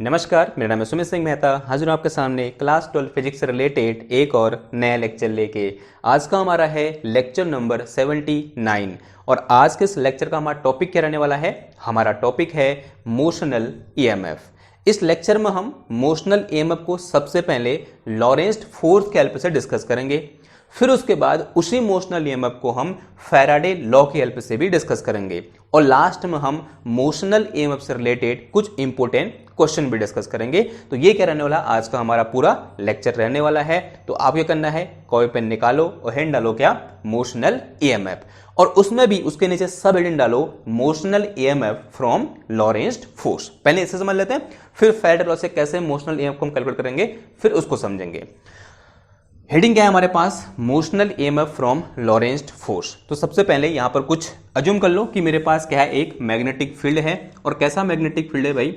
नमस्कार, मेरा नाम है सुमित सिंह मेहता। हाजिर हूँ आपके सामने क्लास 12 फिजिक्स से रिलेटेड एक और नया लेक्चर लेके। आज का हमारा है लेक्चर नंबर 79 और आज के इस लेक्चर का हमारा टॉपिक क्या रहने वाला है? हमारा टॉपिक है मोशनल ईएमएफ। इस लेक्चर में हम मोशनल ईएमएफ को सबसे पहले लॉरेंट्ज फोर्स के हेल्प से डिस्कस करेंगे, फिर उसके बाद उसी मोशनल ईएमएफ को हम फैराडे लॉ की हेल्प से भी डिस्कस करेंगे और लास्ट में हम मोशनल ईएमएफ से रिलेटेड कुछ इंपॉर्टेंट क्वेश्चन भी डिस्कस करेंगे। तो ये क्या रहने वाला आज का हमारा पूरा लेक्चर रहने वाला है। तो आप क्या करना है, कॉपी पेन निकालो और हेड डालो क्या, मोशनल ईएमएफ, और उसमें भी उसके नीचे सब हेडिंग डालो मोशनल ईएमएफ फ्रॉम लॉरेंट्ज फोर्स। पहले इसे समझ लेते हैं, फिर फैराडे लॉ से कैसे मोशनल ईएमएफ को हम कैलकुलेट करेंगे, फिर उसको समझेंगे। हेडिंग क्या है हमारे पास, मोशनल ईएमएफ फ्रॉम लॉरेंट्ज फोर्स। तो सबसे पहले यहां पर कुछ अज्यूम कर लो कि मेरे पास क्या है, एक मैग्नेटिक फील्ड है। और कैसा मैग्नेटिक फील्ड है भाई,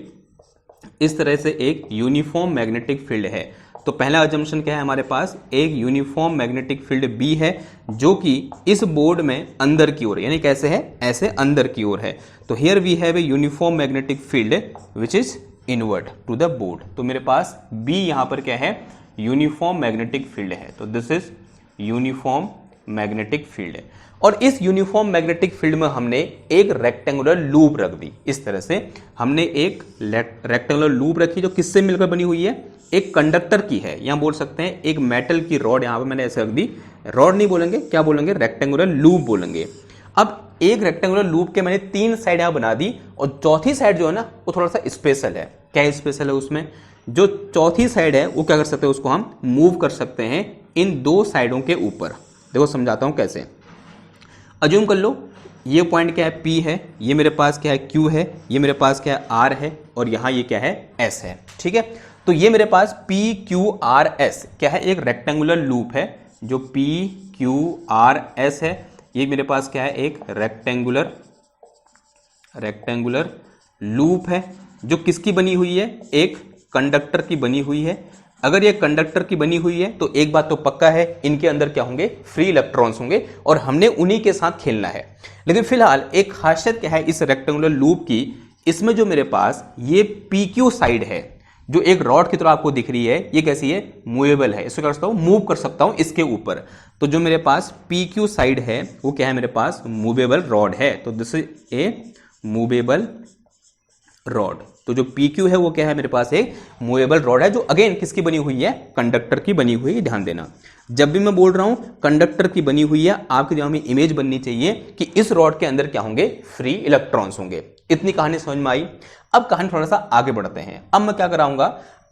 इस तरह से एक यूनिफॉर्म मैग्नेटिक फील्ड है। तो पहला अजम्पशन क्या है हमारे पास, एक यूनिफॉर्म मैग्नेटिक फील्ड बी है जो कि इस बोर्ड में अंदर की ओर, यानी कैसे है, ऐसे अंदर की ओर है। तो here we have a uniform magnetic field which is inward to the board. तो मेरे पास बी यहां पर क्या है, यूनिफॉर्म मैग्नेटिक फील्ड है। तो this is uniform magnetic field है और इस यूनिफॉर्म मैग्नेटिक फील्ड में हमने एक रेक्टेंगुलर लूप रख दी। इस तरह से हमने एक रेक्टेंगुलर लूप रखी जो किससे मिलकर बनी हुई है, एक कंडक्टर की है। यहां बोल सकते हैं एक मेटल की रॉड, यहां पर मैंने ऐसे रख दी। रॉड नहीं बोलेंगे, क्या बोलेंगे, रेक्टेंगुलर लूप बोलेंगे। अब एक रेक्टेंगुलर लूप के मैंने तीन साइड यहां बना दी और चौथी साइड जो है ना वो थोड़ा सा स्पेशल है। क्या स्पेशल है उसमें, जो चौथी साइड है वो क्या कर सकते हैं, उसको हम मूव कर सकते हैं इन दो साइडों के ऊपर। देखो समझाता हूं कैसे। अज्यूम कर लो ये पॉइंट क्या है, P है, ये मेरे पास क्या है, Q है, ये मेरे पास क्या है, R है, और यहां ये क्या है, S है। ठीक है, तो ये मेरे पास P Q R S क्या है, एक रेक्टेंगुलर लूप है जो P Q R S है। ये मेरे पास क्या है, एक रेक्टेंगुलर लूप है जो किसकी बनी हुई है, एक कंडक्टर की बनी हुई है। अगर ये कंडक्टर की बनी हुई है तो एक बात तो पक्का है, इनके अंदर क्या होंगे, फ्री इलेक्ट्रॉन्स होंगे और हमने उन्हीं के साथ खेलना है। लेकिन फिलहाल एक खासियत क्या है इस रेक्टेंगुलर लूप की, इसमें जो मेरे पास ये PQ साइड है जो एक रॉड की तरह आपको दिख रही है, ये कैसी है, मूवेबल है। इसको कर सकता हूं, मूव कर सकता हूं इसके ऊपर। तो जो मेरे पास PQ साइड है वो क्या है, मेरे पास मूवेबल रॉड है। तो this is a movable rod. तो जो PQ है वो क्या है, मेरे पास एक मूवेबल रॉड है जो अगेन किसकी बनी हुई है, कंडक्टर की बनी हुई है। ध्यान देना, जब भी मैं बोल रहा हूं कंडक्टर की बनी हुई है, आपके दिमाग में इमेज बननी चाहिए कि इस रॉड के अंदर क्या होंगे, फ्री इलेक्ट्रॉन्स होंगे। इतनी कहानी समझ में आई। अब कहानी थोड़ा सा आगे बढ़ते हैं। अब मैं क्या कराऊंगा,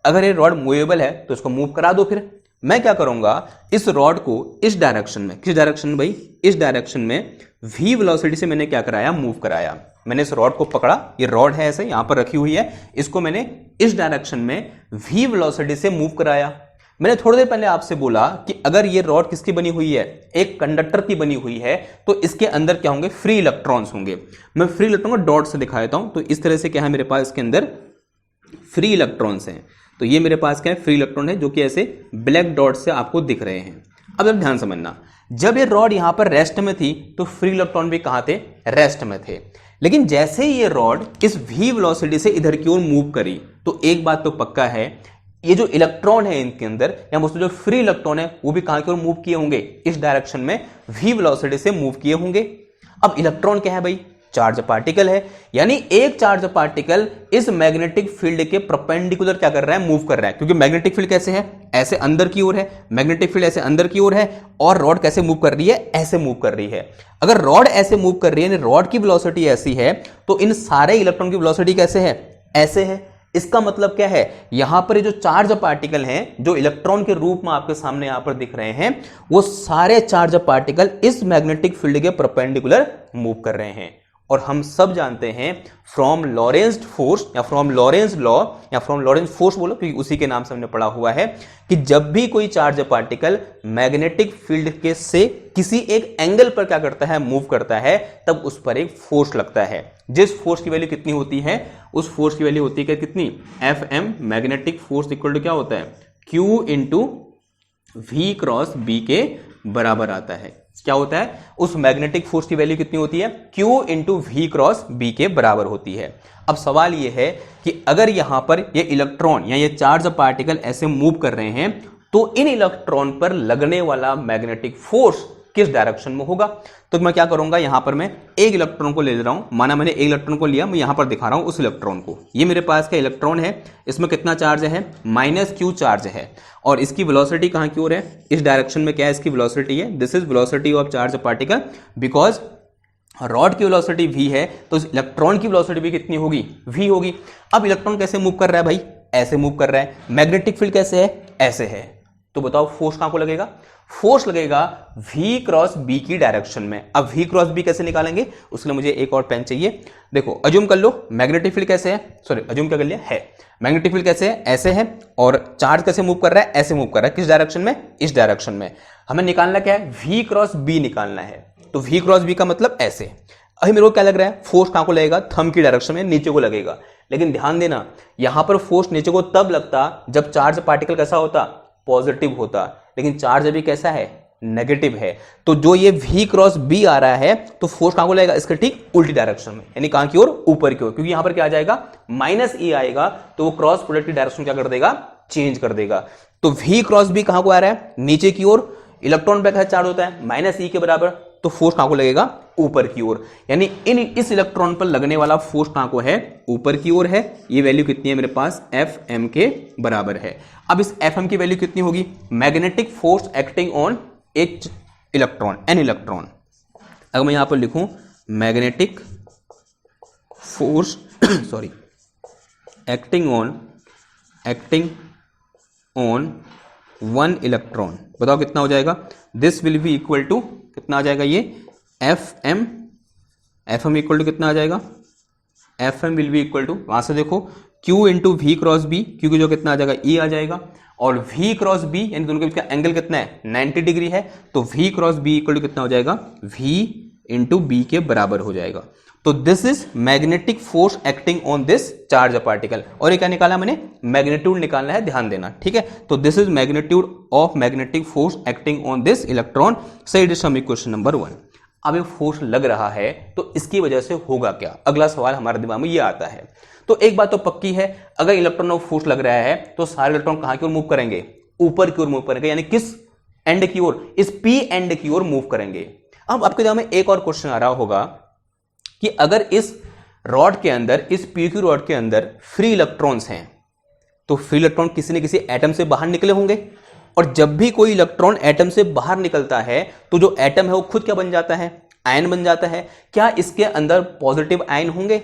अगर ये रॉड मूवेबल है तो इसको मूव करा दो। फिर मैं क्या करूंगा, इस रॉड को इस डायरेक्शन में, किस डायरेक्शन में भाई, इस डायरेक्शन में v वेलोसिटी से मैंने क्या कराया, मूव कराया। मैंने इस रॉड को पकड़ा, ये रॉड है ऐसे यहां पर रखी हुई है, इसको मैंने इस डायरेक्शन में v वेलोसिटी से मूव कराया। मैंने थोड़ी देर पहले आपसे बोला कि अगर ये रॉड किसकी बनी हुई है, एक कंडक्टर की बनी हुई है, तो इसके अंदर क्या होंगे, फ्री इलेक्ट्रॉन्स होंगे। मैं फ्री इलेक्ट्रॉन को डॉट से दिखा देता हूं। तो इस तरह से क्या है, मेरे पास इसके अंदर फ्री इलेक्ट्रॉन्स हैं। तो ये मेरे पास क्या है, फ्री इलेक्ट्रॉन है जो कि ऐसे ब्लैक डॉट से आपको दिख रहे हैं। अब ध्यान समझना, जब ये रॉड यहां पर रेस्ट में थी तो फ्री इलेक्ट्रॉन भी कहां थे, रेस्ट में थे। लेकिन जैसे ही ये रॉड इस v वेलोसिटी से इधर की ओर मूव करी तो एक बात तो पक्का है, ये जो इलेक्ट्रॉन है इनके अंदर, या मुझसे जो फ्री इलेक्ट्रॉन है वो भी कहां की ओर मूव किए होंगे, इस डायरेक्शन में v वेलोसिटी से मूव किए होंगे। अब इलेक्ट्रॉन क्या है भाई, चार्ज पार्टिकल है, यानी एक चार्ज पार्टिकल इस मैग्नेटिक फील्ड के परपेंडिकुलर क्या कर रहा है, मूव कर रहा है। क्योंकि मैग्नेटिक फील्ड कैसे है, ऐसे अंदर की ओर है, मैग्नेटिक फील्ड ऐसे अंदर की ओर है, और रॉड कैसे मूव कर रही है, ऐसे मूव कर रही है। अगर रॉड ऐसे मूव कर रही है, यानी रॉड की वेलोसिटी ऐसी है, तो इन सारे इलेक्ट्रॉन की वेलोसिटी कैसे है, ऐसे है। इसका मतलब क्या है, यहां पर जो चार्ज पार्टिकल हैं जो इलेक्ट्रॉन के रूप में आपके सामने यहां पर दिख रहे हैं, वो सारे चार्ज पार्टिकल इस मैग्नेटिक फील्ड के परपेंडिकुलर मूव कर रहे हैं। और हम सब जानते हैं फ्रॉम लॉरेंट्ज फोर्स या फ्रॉम लॉरेंट्ज लॉ या फ्रॉम लॉरेंट्ज फोर्स बोलो, क्योंकि उसी के नाम से हमने पढ़ा हुआ है कि जब भी कोई चार्ज पार्टिकल मैग्नेटिक फील्ड के से किसी एक एंगल पर क्या करता है, मूव करता है, तब उस पर एक फोर्स लगता है। जिस फोर्स की वैल्यू कितनी होती है, उस फोर्स की वैल्यू होती है कितनी, Fm magnetic force equal to क्या होता है, Q into V cross B के बराबर आता है। क्या होता है, उस मैग्नेटिक फोर्स की वैल्यू कितनी होती है, Q into V cross B के बराबर होती है। अब सवाल यह है कि अगर यहां पर ये इलेक्ट्रॉन या ये चार्ज पार्टिकल ऐसे मूव कर रहे हैं तो इन इलेक्ट्रॉन पर लगने वाला मैग्नेटिक फोर्स किस डायरेक्शन में होगा। तो मैं क्या करूंगा, यहां पर मैं एक इलेक्ट्रॉन को ले रहा हूं, माना मैंने एक इलेक्ट्रॉन को लिया, मैं यहां पर दिखा रहा हूं उस इलेक्ट्रॉन को। ये मेरे पास का इलेक्ट्रॉन है, इसमें कितना चार्ज है, -q चार्ज है, और इसकी वेलोसिटी कहां की ओर है, इस डायरेक्शन में क्या है, इसकी वेलोसिटी है, this is velocity of charge particle, because rod की वेलोसिटी v है तो इलेक्ट्रॉन की वेलोसिटी भी कितनी होगी, v होगी। अब इलेक्ट्रॉन कैसे मूव कर रहा है भाई, ऐसे मूव कर रहा है, मैग्नेटिक फील्ड कैसे है, ऐसे है, तो बताओ फोर्स कहां को लगेगा, फोर्स लगेगा v क्रॉस b की डायरेक्शन में। अब v क्रॉस b कैसे निकालेंगे, उसके लिए मुझे एक और पेन चाहिए। देखो अज्यूम कर लो मैग्नेटिक फील्ड कैसे है, सॉरी अज्यूम क्या कर लिया है, मैग्नेटिक फील्ड कैसे है, ऐसे है, और चार्ज कैसे मूव कर रहा है, ऐसे मूव कर रहा है, किस डायरेक्शन में, इस डायरेक्शन में। हमें निकालना क्या है, v क्रॉस b निकालना है, तो v क्रॉस b का मतलब ऐसे। अभी मेरे को क्या लग रहा है, फोर्स कहां को लगेगा, थंब की डायरेक्शन में नीचे को लगेगा, लेकिन ध्यान देना यहां पर फोर्स नीचे को तब लगता जब चार्ज पार्टिकल कैसा होता, पॉजिटिव होता, लेकिन चार्ज अभी कैसा है, नेगेटिव है। तो जो ये v क्रॉस b आ रहा है तो फोर्स कहां को लगेगा, इसके ठीक उल्टी डायरेक्शन में, यानी कहां की ओर, ऊपर की ओर, क्योंकि यहां पर क्या आ जाएगा, -e आएगा, तो वो क्रॉस प्रोडक्ट की डायरेक्शन क्या कर देगा, चेंज कर देगा। तो v क्रॉस b कहां को आ रहा है, नीचे की ओर, इलेक्ट्रॉन पे कैसा चार्ज होता है, -e के बराबर, तो फोर्स कहां को लगेगा, ऊपर की ओर, यानी इस इलेक्ट्रॉन पर लगने वाला फोर्स कहां को है, ऊपर की ओर है। ये वैल्यू कितनी है मेरे पास, Fm के बराबर है। अब इस Fm की वैल्यू कितनी होगी, magnetic force acting on each electron, n electron. अगर मैं यहां पर लिखूं magnetic force sorry acting on one electron, बताओ कितना हो जाएगा, this will be equal to कितना आ जाएगा, ये एफ एम इक्वल टू कितना आ जाएगा, F M will be equal to, वहां से देखो Q into V cross B, क्योंकि जो कितना आ जाएगा, E आ जाएगा, और V क्रॉस B यानी दोनों के बीच का एंगल कितना है, 90 डिग्री है, तो V cross B equal to कितना हो जाएगा, V इंटू बी के बराबर हो जाएगा। तो this is magnetic force acting on this charge particle, और ये क्या निकाला मैंने, मैग्नीट्यूड निकालना है, ध्यान देना, ठीक है। तो this is magnitude of magnetic force acting on this electron, सही it is some question number 1। अब ये फोर्स लग रहा है तो इसकी वजह से होगा क्या, अगला सवाल हमारे दिमाग में ये आता है। तो एक बात तो पक्की है, अगर इलेक्ट्रॉन में फोर्स लग रहा है तो सारे इलेक्ट्रॉन कहां की ओर मूव करेंगे, ऊपर की ओर मूव करेंगे, यानी किस एंड की ओर, इस पी एंड की ओर मूव करेंगे। अब आपके दिमाग में एक और क्वेश्चन आ रहा होगा कि अगर इस रॉड के अंदर, इस पी क्यू रॉड के अंदर फ्री इलेक्ट्रॉन्स हैं, तो फ्री इलेक्ट्रॉन किसी न किसी एटम से बाहर निकले होंगे, और जब भी कोई इलेक्ट्रॉन एटम से बाहर निकलता है तो जो एटम है वो खुद क्या बन जाता है, आयन बन जाता है। क्या इसके अंदर पॉजिटिव आयन होंगे,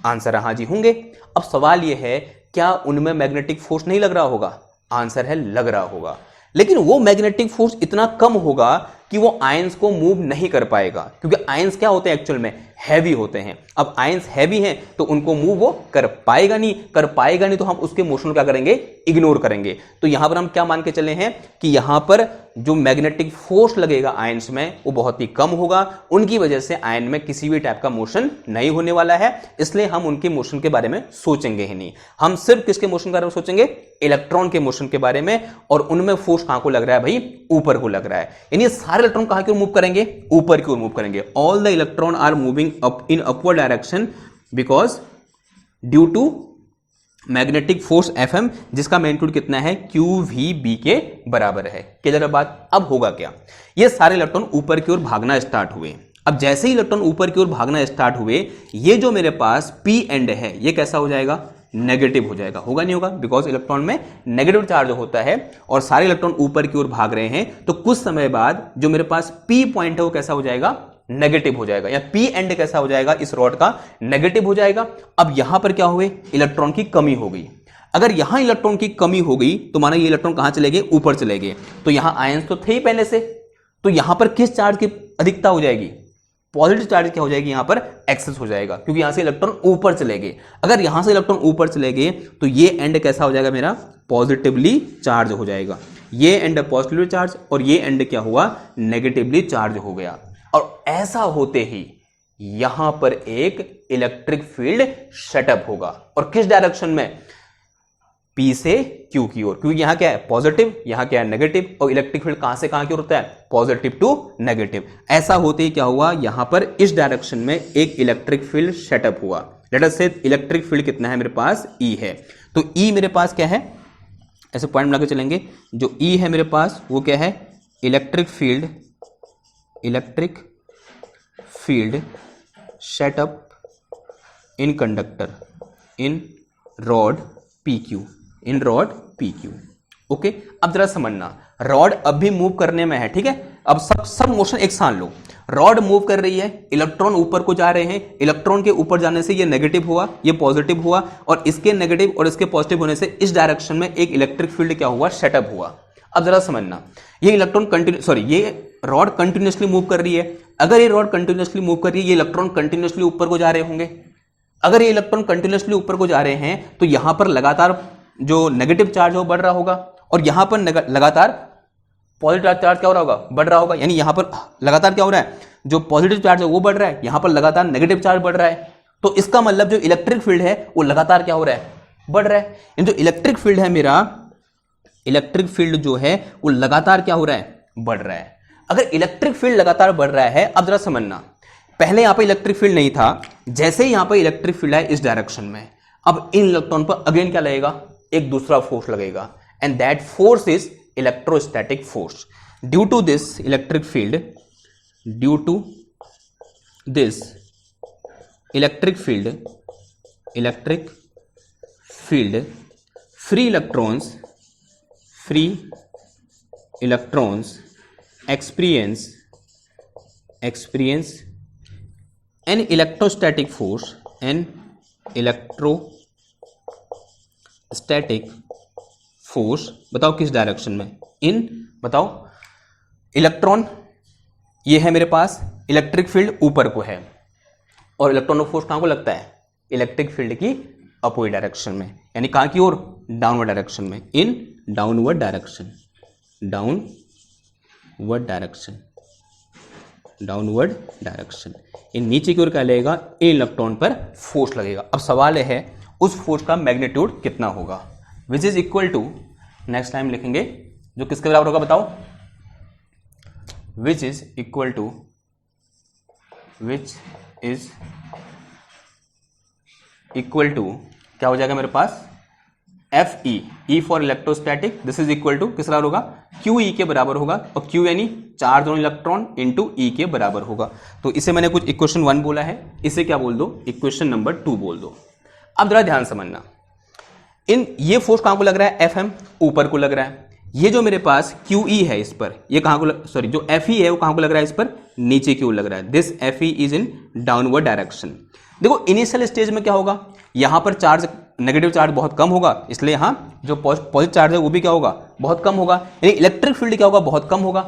आंसर है हाँ जी होंगे। अब सवाल ये है क्या उनमें मैग्नेटिक फोर्स नहीं लग रहा होगा, आंसर है लग रहा होगा, लेकिन वो मैग्नेटिक फोर्स इतना कम होगा कि वो आयंस को मूव नहीं कर पाएगा, क्योंकि आयंस क्या होते हैं एक्चुअल में, हैवी होते हैं। अब आयंस हैवी हैं तो उनको मूव वो कर पाएगा नहीं, तो हम उसके मोशन क्या करेंगे, इग्नोर करेंगे। तो यहां पर हम क्या मान के चले हैं कि यहां पर जो मैग्नेटिक फोर्स लगेगा आयंस में वो बहुत ही कम होगा, उनकी वजह से आयन में किसी भी टाइप का मोशन नहीं होने वाला है, इसलिए हम उनके मोशन के बारे में सोचेंगे ही नहीं। हम सिर्फ किसके मोशन के बारे में सोचेंगे, इलेक्ट्रॉन के मोशन के बारे में, और उनमें फोर्स कहां को लग रहा है भाई, ऊपर को लग रहा है, यानी सारे इलेक्ट्रॉन कहां की ओर मूव करेंगे, ऊपर की ओर मूव करेंगे। All the electron are moving up in upward direction because due to magnetic force Fm, जिसका मैग्नीट्यूड कितना है, QVB के बराबर है। क्लियर है बात। अब होगा क्या, ये सारे इलेक्ट्रॉन ऊपर की ओर भागना स्टार्ट हुए। अब जैसे ही इलेक्ट्रॉन ऊपर की ओर भागना स्टार्ट हुए, ये जो मेरे पास P एंड है ये कैसा हो जाएगा, नेगेटिव हो जाएगा। होगा नहीं होगा, बिकॉज इलेक्ट्रॉन में नेगेटिव चार्ज होता है और सारे इलेक्ट्रॉन ऊपर की ओर भाग रहे हैं, तो कुछ समय बाद जो मेरे पास P पॉइंट है वो कैसा हो जाएगा, नेगेटिव हो जाएगा, या P एंड कैसा हो जाएगा, इस रॉड का नेगेटिव हो जाएगा। अब यहां पर क्या हुए, इलेक्ट्रॉन की कमी हो गई। अगर यहां इलेक्ट्रॉन की कमी हो गई तो माना ये इलेक्ट्रॉन कहां चले गए, ऊपर चले गए, तो यहां आयंस तो थे ही पहले से, तो यहां पर किस चार्ज की अधिकता हो जाएगी, पॉजिटिव चार्ज क्या हो जाएगी, यहां पर एक्सेस हो जाएगा, क्योंकि यहां से इलेक्ट्रॉन ऊपर चले गए। अगर यहां से इलेक्ट्रॉन ऊपर चले गए तो ये एंड कैसा हो जाएगा, मेरा पॉजिटिवली चार्ज हो जाएगा, ये एंड पॉजिटिवली चार्ज, और ये एंड क्या हुआ, नेगेटिवली चार्ज हो गया। और ऐसा होते ही यहां पर एक इलेक्ट्रिक फील्ड सेटअप होगा, और किस डायरेक्शन में, P से Q की ओर, क्योंकि यहां क्या है पॉजिटिव, यहां क्या है नेगेटिव, और इलेक्ट्रिक फील्ड कहां से कहां की ओर होता है पॉजिटिव टू नेगेटिव। ऐसा होते ही क्या हुआ, यहां पर इस डायरेक्शन में एक इलेक्ट्रिक फील्ड सेटअप हुआ। लेट अस से इलेक्ट्रिक फील्ड कितना है मेरे पास, E है। तो E मेरे पास क्या है, ऐसे पॉइंट बना के चलेंगे, जो E है मेरे पास वो क्या है electric field setup in conductor in rod PQ। Okay, अब जरा समझना, रॉड अब भी मूव करने में है, ठीक है। अब सब मोशन एक साथ लो, रॉड मूव कर रही है, इलेक्ट्रॉन ऊपर को जा रहे हैं, इलेक्ट्रॉन के ऊपर जाने से ये नेगेटिव हुआ, ये पॉजिटिव हुआ, और इसके नेगेटिव और इसके पॉजिटिव होने से इस डायरेक्शन में एक इलेक्ट्रिक फील्ड क्या हुआ, सेटअप हुआ। अब जरा समझना, ये रॉड कंटिन्यूसली मूव कर रही है। अगर ये रॉड कंटिन्यूसली मूव कर रही है, ये इलेक्ट्रॉन कंटिन्यूसली ऊपर को जा रहे होंगे। अगर ये इलेक्ट्रॉन कंटिन्यूसली ऊपर को जा रहे हैं तो यहां पर लगातार जो नेगेटिव चार्ज है वो बढ़ रहा होगा, और यहां पर लगातार पॉजिटिव चार्ज क्या हो रहा होगा, बढ़ रहा होगा। यानी यहां पर लगातार क्या हो रहा है, जो पॉजिटिव चार्ज है वो बढ़ रहा है, यहां पर लगातार नेगेटिव चार्ज बढ़ रहा है। तो इसका मतलब जो इलेक्ट्रिक फील्ड है वो लगातार क्या हो रहा है, बढ़ रहा है। जो इलेक्ट्रिक फील्ड है मेरा, इलेक्ट्रिक फील्ड जो है वो लगातार क्या हो रहा है, बढ़ रहा है। अगर इलेक्ट्रिक फील्ड लगातार बढ़ रहा है, अब जरा समझना, पहले यहां पर इलेक्ट्रिक फील्ड नहीं था, जैसे ही यहां पर इलेक्ट्रिक फील्ड है इस डायरेक्शन में, अब इन इलेक्ट्रॉन पर अगेन क्या लगेगा, एक दूसरा फोर्स लगेगा, and that force is electrostatic force. Due to this electric field, free electrons experience an electrostatic force, बताओ किस डायरेक्शन में, बताओ इलेक्ट्रॉन, ये है मेरे पास इलेक्ट्रिक फील्ड ऊपर को है, और इलेक्ट्रॉन फोर्स कहां को लगता है, इलेक्ट्रिक फील्ड की अपोजिट डायरेक्शन में, यानी कहां की ओर, डाउनवर्ड डायरेक्शन में, इन डाउनवर्ड डायरेक्शन, इन नीचे की ओर क्या लगेगा, इन इलेक्ट्रॉन पर फोर्स लगेगा। अब सवाल है उस फोर्स का मैग्नीट्यूड कितना होगा, which is equal to, next time लिखेंगे, जो किसके बराबर होगा बताओ, विच इज इक्वल टू क्या हो जाएगा मेरे पास, Fe, E for electrostatic, this is equal to किस बराबर होगा, QE के बराबर होगा, और Q यानी charge on electron into E के बराबर होगा। तो इसे मैंने कुछ इक्वेशन 1 बोला है, इसे क्या बोल दो, इक्वेशन नंबर 2 बोल दो। अब जरा ध्यान समझना, ये फोर्स कहां को लग रहा है, FM ऊपर को लग रहा है, ये जो मेरे पास QE है इस पर, ये कहां को जो Fe है वो कहां को लग रहा है, इस पर नीचे की ओर लग रहा है। This Fe is in downward direction. देखो इनिशियल स्टेज में क्या होगा, यहां पर चार्ज, नेगेटिव चार्ज बहुत कम होगा, इसलिए यहां जो पॉजिटिव चार्ज है वो भी क्या होगा, बहुत कम होगा, यानी इलेक्ट्रिक फील्ड क्या होगा, बहुत कम होगा।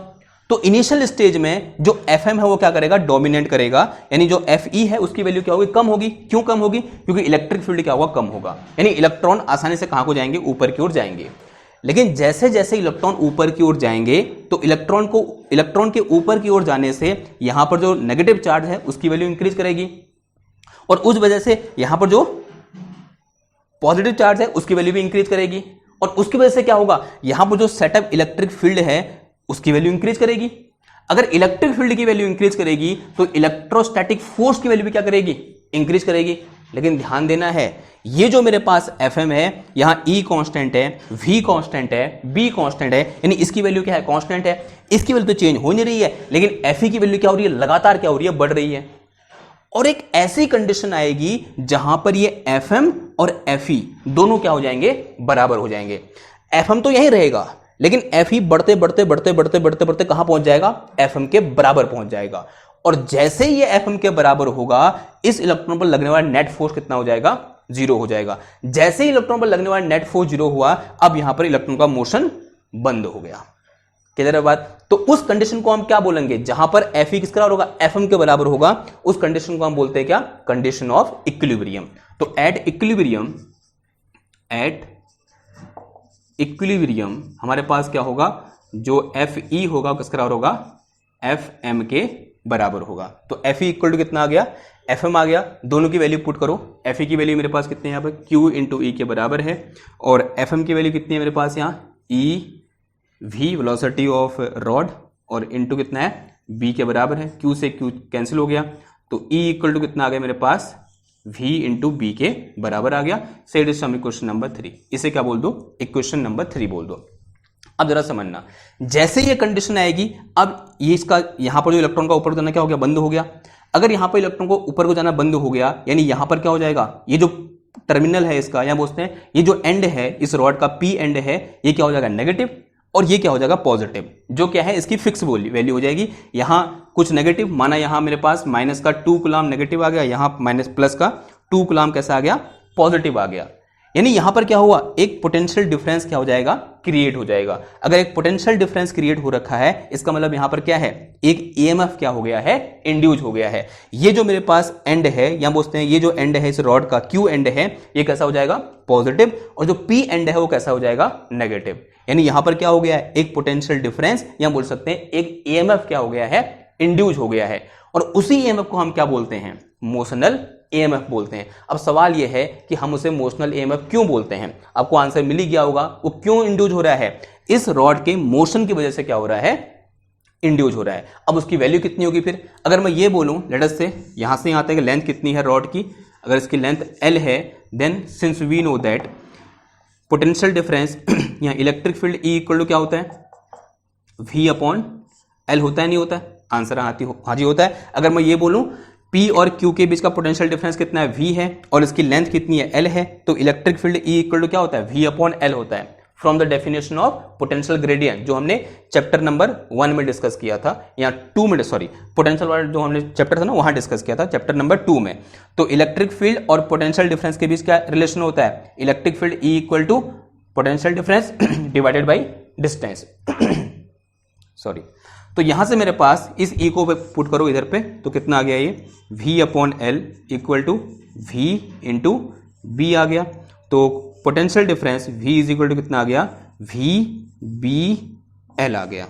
तो इनिशियल स्टेज में जो FM है वो क्या करेगा, डोमिनेट करेगा, यानी जो Fe है उसकी वैल्यू क्या होगी, कम होगी। क्यों कम होगी, क्योंकि इलेक्ट्रिक फील्ड क्या होगा, कम होगा, यानी इलेक्ट्रॉन आसानी से कहां को जाएंगे, ऊपर की ओर जाएंगे। लेकिन जैसे जैसे इलेक्ट्रॉन ऊपर की ओर जाएंगे तो इलेक्ट्रॉन के ऊपर की ओर जाने से यहां पर जो नेगेटिव चार्ज है उसकी वैल्यू इंक्रीज करेगी, और उस वजह से यहां पर जो पॉजिटिव चार्ज है उसकी वैल्यू भी इंक्रीज करेगी, और उसकी वजह से क्या होगा, यहां पर जो सेटअप इलेक्ट्रिक फील्ड है उसकी वैल्यू इंक्रीज करेगी। अगर इलेक्ट्रिक फील्ड की वैल्यू इंक्रीज करेगी तो इलेक्ट्रोस्टैटिक फोर्स की वैल्यू भी क्या करेगी, इंक्रीज करेगी। लेकिन ध्यान देना है, ये जो मेरे पास FM है, यहां E कांस्टेंट है, V कांस्टेंट है, B कांस्टेंट है, यानी इसकी वैल्यू क्या है, कांस्टेंट है। इसकी वैल्यू तो चेंज हो नहीं रही है, लेकिन Fe की वैल्यू क्या हो रही है, लगातार क्या हो रही है, बढ़ रही है। और एक ऐसी कंडीशन आएगी जहां पर ये FM और Fe दोनों क्या हो जाएंगे, बराबर हो जाएंगे। FM तो यहीं रहेगा, लेकिन Fe बढ़ते बढ़ते कहां पहुंच जाएगा, FM के बराबर पहुंच जाएगा। और जैसे ही ये FM के बराबर होगा, इस इलेक्ट्रॉन पर लगने वाला नेट फोर्स कितना हो जाएगा, 0 हो जाएगा। जैसे ही इलेक्ट्रॉन पर लगने वाला नेट फोर्स 0 हुआ, अब यहां पर इलेक्ट्रॉन का मोशन बंद हो गया। क्लियर है बात। तो उस कंडीशन को हम क्या बोलेंगे, जहां पर Fe किसके बराबर होगा, FM के बराबर होगा, उस कंडीशन को हम बोलते हैं क्या, कंडीशन ऑफ इक्विलिब्रियम। तो एट इक्विलिब्रियम हमारे पास क्या होगा, जो Fe होगा किसके बराबर होगा, FM के बराबर होगा। तो Fe इक्वल टू कितना आ गया, Fm आ गया। दोनों की वैल्यू पुट करो। Fe की वैल्यू मेरे पास कितनी है यहाँ पर, Q इंटू ई के बराबर है, और Fm की वैल्यू कितनी है मेरे पास यहाँ, E V velocity of rod, और इंटू कितना है, B के बराबर है। Q से Q कैंसिल हो गया, तो E इक्वल टू कितना आ गया मेरे पास, V इंटू बी के बराबर आ गया। Set is some equation number 3। इसे क्या बोल दो, इक्वेशन नंबर 3 बोल दो। अब जरा समझना, जैसे ये कंडीशन आएगी, अब ये इसका यहां पर जो इलेक्ट्रॉन का ऊपर जाना क्या हो गया, बंद हो गया। अगर यहां पर इलेक्ट्रॉन को ऊपर को जाना बंद हो गया, यानी यहां पर क्या हो जाएगा, ये जो टर्मिनल है इसका, या बोलते हैं ये जो एंड है इस रॉड का, पी एंड है, ये क्या हो जाएगा, नेगेटिव, और ये क्या हो जाएगा, पॉजिटिव, जो क्या है इसकी फिक्स वैल्यू हो जाएगी। यहां कुछ नेगेटिव, माना यहां मेरे पास माइनस का 2 कूलम नेगेटिव आ गया, यहां माइनस प्लस का 2 कूलम कैसा आ गया, पॉजिटिव आ गया। यानी यहां पर क्या हुआ, एक पोटेंशियल डिफरेंस क्या हो जाएगा, क्रिएट हो जाएगा। अगर एक पोटेंशियल डिफरेंस क्रिएट हो रखा है, इसका मतलब यहां पर क्या है, एक ईएमएफ क्या हो गया है, इंड्यूस हो गया है। ये जो मेरे पास एंड है, या बोलते हैं ये जो एंड है इस रॉड का, क्यू एंड है, ये कैसा हो जाएगा, पॉजिटिव, और जो पी एंड है वो कैसा हो जाएगा, नेगेटिव। यानी यहां पर क्या हो गया है, एक पोटेंशियल डिफरेंस, या बोल सकते हैं एक ईएमएफ क्या हो गया है, इंड्यूस हो गया है, और उसी ईएमएफ को हम क्या बोलते हैं, मोशनल ईएमएफ बोलते हैं। अब सवाल यह है कि हम उसे मोशनल ईएमएफ क्यों बोलते हैं। आपको आंसर मिल ही गया होगा, वो क्यों इंड्यूस हो रहा है, इस रॉड के मोशन की वजह से क्या हो रहा है, इंड्यूस हो रहा है। अब उसकी वैल्यू कितनी होगी फिर, अगर मैं ये बोलूं, लेट अस से यहां से यहां तक लेंथ कितनी है रॉड की, अगर इसकी लेंथ L है, then since we know that potential difference यहाँ electric field E equal to क्या होता है, V अपॉन L होता है, नहीं होता है, आंसर हाजी होता है। अगर मैं ये बोलूं P और Q के बीच का पोटेंशियल डिफरेंस कितना है, V है, और इसकी लेंथ कितनी है, L है, तो electric field E equal to क्या होता है, V अपॉन L होता है, from the definition of potential gradient, जो हमने चैप्टर नंबर 1 में डिस्कस किया था, या 2 में, सॉरी पोटेंशियल वाला जो हमने चैप्टर था ना वहां डिस्कस किया था, चैप्टर नंबर 2 में। तो इलेक्ट्रिक फील्ड और पोटेंशियल डिफरेंस के बीच क्या रिलेशन होता है, electric field E equal to potential difference divided by distance sorry. तो यहां से मेरे पास इस E को पुट करो इधर पे, तो कितना आ गया ये, V upon L equal to V into B आ गया। तो potential difference V is equal to कितना आ गया, V B L आ गया,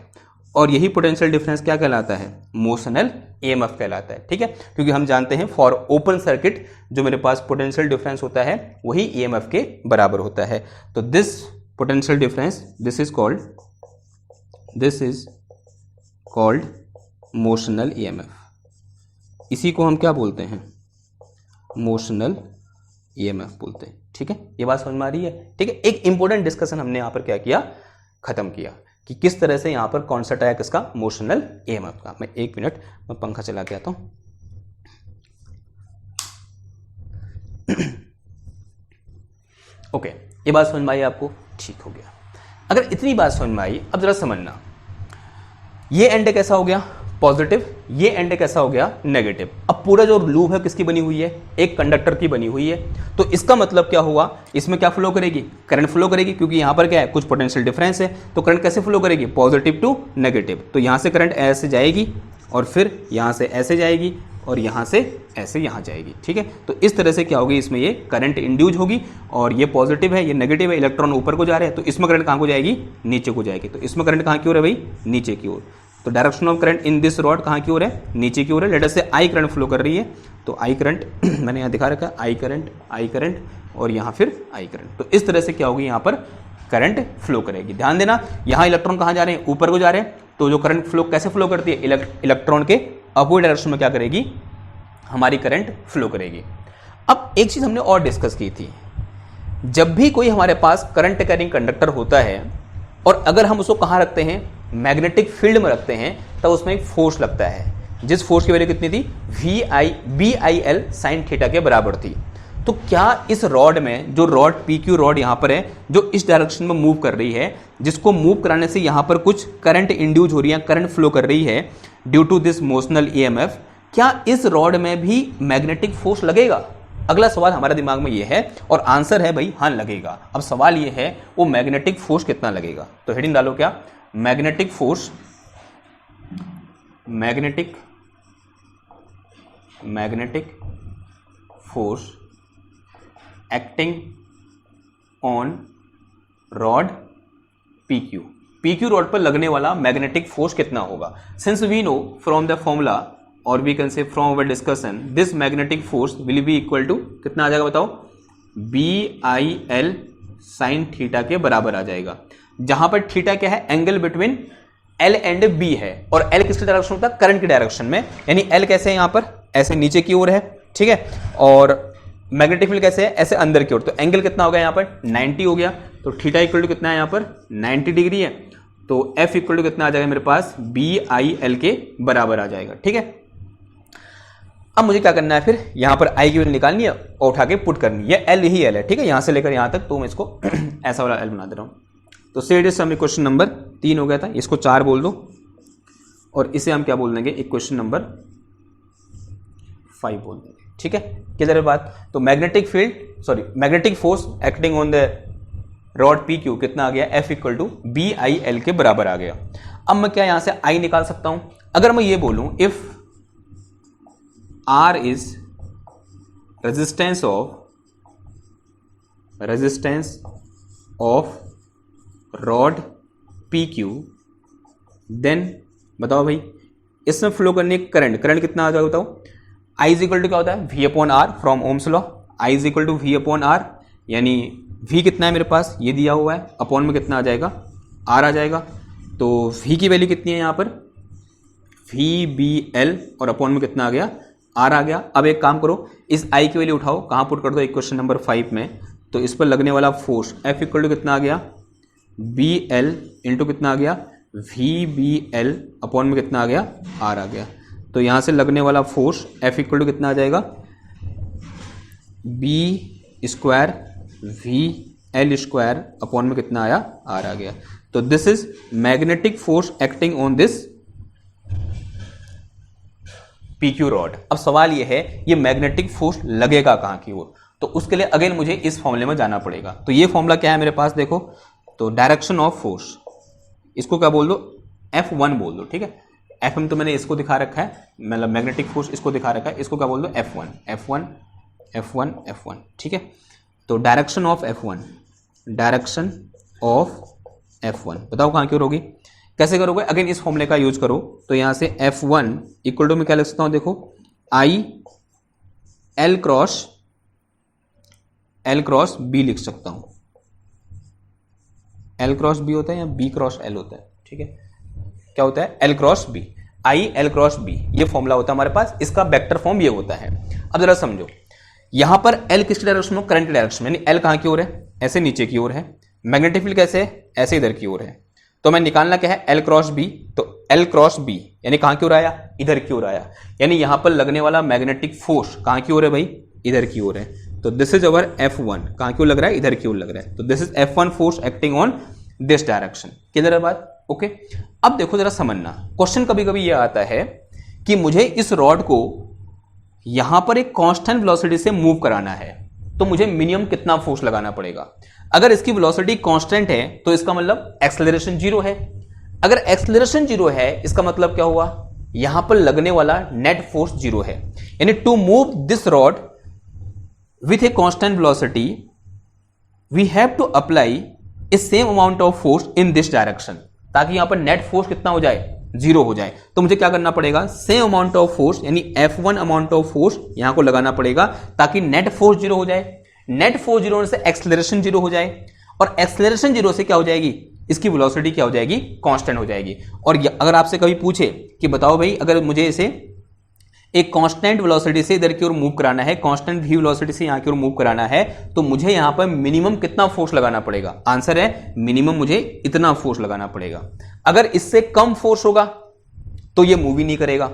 और यही पोटेंशियल डिफरेंस क्या कहलाता है, मोशनल ईएमएफ कहलाता है। ठीक है, क्योंकि हम जानते हैं फॉर ओपन सर्किट जो मेरे पास पोटेंशियल डिफरेंस होता है वही ईएमएफ के बराबर होता है। तो this potential difference, this is called motional EMF. इसी को हम क्या बोलते हैं, मोशनल ईएमएफ बोलते हैं। ठीक है, ये बात समझ में आ रही है। ठीक है, एक इंपॉर्टेंट डिस्कशन हमने यहां पर क्या किया, खत्म किया कि किस तरह से यहां पर कॉन्सेप्ट आया किसका, मोशनल ईएमएफ का। मैं 1 मिनट मैं पंखा चला के आता हूं। ओके, ये बात समझ में आई आपको, ठीक हो गया। अगर इतनी बात समझ में आई, अब जरा समझना, ये एंड कैसा हो गया, पॉजिटिव, ये एंड कैसा हो गया, नेगेटिव। अब पूरा जो लूप है किसकी बनी हुई है, एक कंडक्टर की बनी हुई है। तो इसका मतलब क्या हुआ, इसमें क्या फ्लो करेगी, करंट फ्लो करेगी, क्योंकि यहां पर क्या है, कुछ पोटेंशियल डिफरेंस है। तो करंट कैसे फ्लो करेगी, पॉजिटिव टू नेगेटिव। तो यहां से करंट ऐसे जाएगी, और फिर यहां से ऐसे जाएगी, और यहां से ऐसे यहां जाएगी। ठीक है, तो इस तरह से क्या होगी, इसमें ये करंट इंड्यूस होगी, और ये पॉजिटिव है, ये नेगेटिव है, इलेक्ट्रॉन ऊपर को जा रहे हैं, तो इसमें करंट कहां को जाएगी, नीचे को जाएगी। तो इसमें करंट कहां की ओर है भाई, नीचे की ओर। तो direction of current in this rod कहां की ओर है, नीचे की ओर है। लेट अस से आई करंट फ्लो कर रही है, तो आई करंट मैंने यहां दिखा रखा है, आई करंट, और यहां फिर आई करंट। तो इस तरह से क्या होगी, यहां पर करंट फ्लो करेगी। ध्यान देना, यहां इलेक्ट्रॉन कहां जा रहे हैं, ऊपर को जा रहे हैं। तो जो करंट फ्लो कैसे फ्लो करती है, इलेक्ट्रॉन के अपवर्ड डायरेक्शन में क्या करेगी, हमारी करंट फ्लो करेगी। अब एक चीज हमने और डिस्कस की थी, जब भी कोई हमारे पास करंट कैरिंग कंडक्टर होता है, और अगर हम उसको कहां रखते हैं, मैग्नेटिक फील्ड में रखते हैं, तब उसमें एक फोर्स लगता है, जिस फोर्स की वैल्यू कितनी थी, BIL साइन थीटा के बराबर थी। तो क्या इस रॉड में, जो रॉड PQ रॉड यहां पर है, जो इस डायरेक्शन में मूव कर रही है, जिसको मूव कराने से यहां पर कुछ करंट इंड्यूस हो रही है, करंट फ्लो कर रही है due to this motional EMF, क्या इस रॉड में भी मैग्नेटिक फोर्स लगेगा? अगला सवाल हमारे दिमाग में ये है, और आंसर है भाई हाँ लगेगा। अब सवाल ये है वो मैग्नेटिक फोर्स कितना लगेगा, तो हेडिंग डालो क्या, magnetic force acting on rod PQ rod पर लगने वाला मैग्नेटिक फोर्स कितना होगा। Since we know from the formula और we can say from our discussion this magnetic force will be equal to कितना आ जाएगा बताओ, BIL साइन थीटा के बराबर आ जाएगा, जहां पर थीटा क्या है, angle between L and B है, और L किसके डायरेक्शन होता है, करंट की डायरेक्शन में, यानी L कैसे है यहां पर, ऐसे नीचे की ओर है, ठीक है, और मैग्नेटिक फील्ड कैसे है, ऐसे अंदर की ओर, तो एंगल कितना हो गया यहाँ पर 90 हो गया, तो थीटा इक्वल टू कितना है यहाँ पर 90 डिग्री है, तो F इक्वल टू कितना आ जाएगा मेरे पास, BIL के बराबर आ जाएगा, ठीक है। अब मुझे क्या करना है, फिर यहां पर I की वैल्यू निकालनी है और उठा के पुट करनी है, L ही L है, ठीक है, यहां से लेकर यहां तक, तो मैं इसको ऐसा वाला L बना दे रहा हूं। तो say it is some question number 3 हो गया था, इसको 4 बोल दो और इसे हम क्या बोल देंगे, इक्वेशन नंबर 5 बोल देंगे, ठीक है, किधर है बात। तो magnetic force acting on the rod PQ कितना आ गया, F इक्वल टू BIL के बराबर आ गया। अब मैं क्या यहां से I निकाल सकता हूं, अगर मैं ये बोलूं if R is resistance of rod PQ, then बताओ भाई इसमें फ्लो करने करंट कितना आ जाएगा बताओ, I इज इक्वल टू क्या होता है, V upon R from Ohm's law, I is equal to V upon R, यानी V कितना है मेरे पास, ये दिया हुआ है, अपॉन में कितना आ जाएगा, R आ जाएगा, तो V की वैल्यू कितनी है यहाँ पर, VBL, और अपॉन में कितना आ गया, R आ गया। अब एक काम करो, इस I की वैल्यू उठाओ, कहाँ पुट कर दो, इक्वेशन नंबर 5 में, तो इस पर लगने वाला फोर्स F इक्वल टू कितना आ गया, BL इंटू कितना आ गया, VBL, अपॉन में कितना आ गया, R आ गया, तो यहाँ से लगने वाला फोर्स F इक्वल टू कितना आ जाएगा, B square VL square, upon में कितना आया, R आ गया। तो this is magnetic force acting on this PQ rod. अब सवाल ये है, ये मैग्नेटिक फोर्स लगेगा कहां की ओर, तो उसके लिए अगेन मुझे इस फॉर्मूले में जाना पड़ेगा। तो ये फॉर्मूला क्या है मेरे पास, देखो, तो डायरेक्शन ऑफ फोर्स, इसको क्या बोल दो, F1 बोल दो, ठीक है, FM तो मैंने इसको दिखा रखा है, मतलब मैग्नेटिक फोर्स इसको दिखा रखा है, इसको क्या बोल दो, F1, ठीक है। तो डायरेक्शन ऑफ F1 बताओ कहां की ओर होगी, कैसे करोगे, अगेन इस फॉर्मूले का यूज करो, तो यहां से F1 इक्वल टू मैं क्या लिख सकता हूं, देखो I L क्रॉस B लिख सकता हूं, L क्रॉस B होता है या B क्रॉस L होता है, ठीक है, क्या होता है, L cross B, I L cross B, ये फॉर्मूला होता है हमारे पास, इसका वेक्टर फॉर्म ये होता है। अब जरा समझो, यहां पर L किसकी डायरेक्शन में, करंट की डायरेक्शन में, यानी L कहां की ओर है, ऐसे नीचे की ओर है, मैग्नेटिक फील्ड कैसे है, ऐसे इधर की ओर है, तो मैं निकालना क्या है, L क्रॉस B, तो L क्रॉस B यानी कहां की ओर आया, इधर की ओर आया, यानी यहां पर लगने वाला मैग्नेटिक फोर्स कहां की ओर है भाई, इधर की ओर है, तो दिस इज अवर F1, कहां की ओर लग रहा है, इधर की ओर लग रहा है, तो this is F1 force acting on this direction, किधर है बात, ओके। अब देखो जरा समझना, क्वेश्चन कभी कभी यह आता है कि मुझे इस रॉड को यहां पर एक कांस्टेंट वेलोसिटी से मूव कराना है, तो मुझे मिनिमम कितना फोर्स लगाना पड़ेगा। अगर इसकी वेलोसिटी कांस्टेंट है तो इसका मतलब एक्सेलरेशन 0 है, अगर एक्सेलरेशन 0 है इसका मतलब क्या हुआ, यहां पर लगने वाला नेट फोर्स 0 है, यानी to move this rod with a constant velocity we have to apply a same amount of force in this direction, ताकि यहां पर नेट फोर्स कितना हो जाए, 0 हो जाए। तो मुझे क्या करना पड़ेगा, सेम अमाउंट ऑफ फोर्स यानी F1 अमाउंट ऑफ फोर्स यहां को लगाना पड़ेगा, ताकि नेट फोर्स 0 हो जाए, नेट फोर्स 0 होने से एक्सेलरेशन 0 हो जाए, और एक्सेलरेशन 0 से क्या हो जाएगी, इसकी वेलोसिटी क्या हो जाएगी, कांस्टेंट हो जाएगी। और अगर आपसे कभी पूछे कि बताओ भाई अगर मुझे इसे एक कांस्टेंट वेलोसिटी से इधर की ओर मूव कराना है, कांस्टेंट v वेलोसिटी से यहां की ओर मूव कराना है, तो मुझे यहां पर मिनिमम कितना फोर्स लगाना पड़ेगा, आंसर है मिनिमम मुझे इतना फोर्स लगाना पड़ेगा। अगर इससे कम फोर्स होगा तो ये मूव ही नहीं करेगा,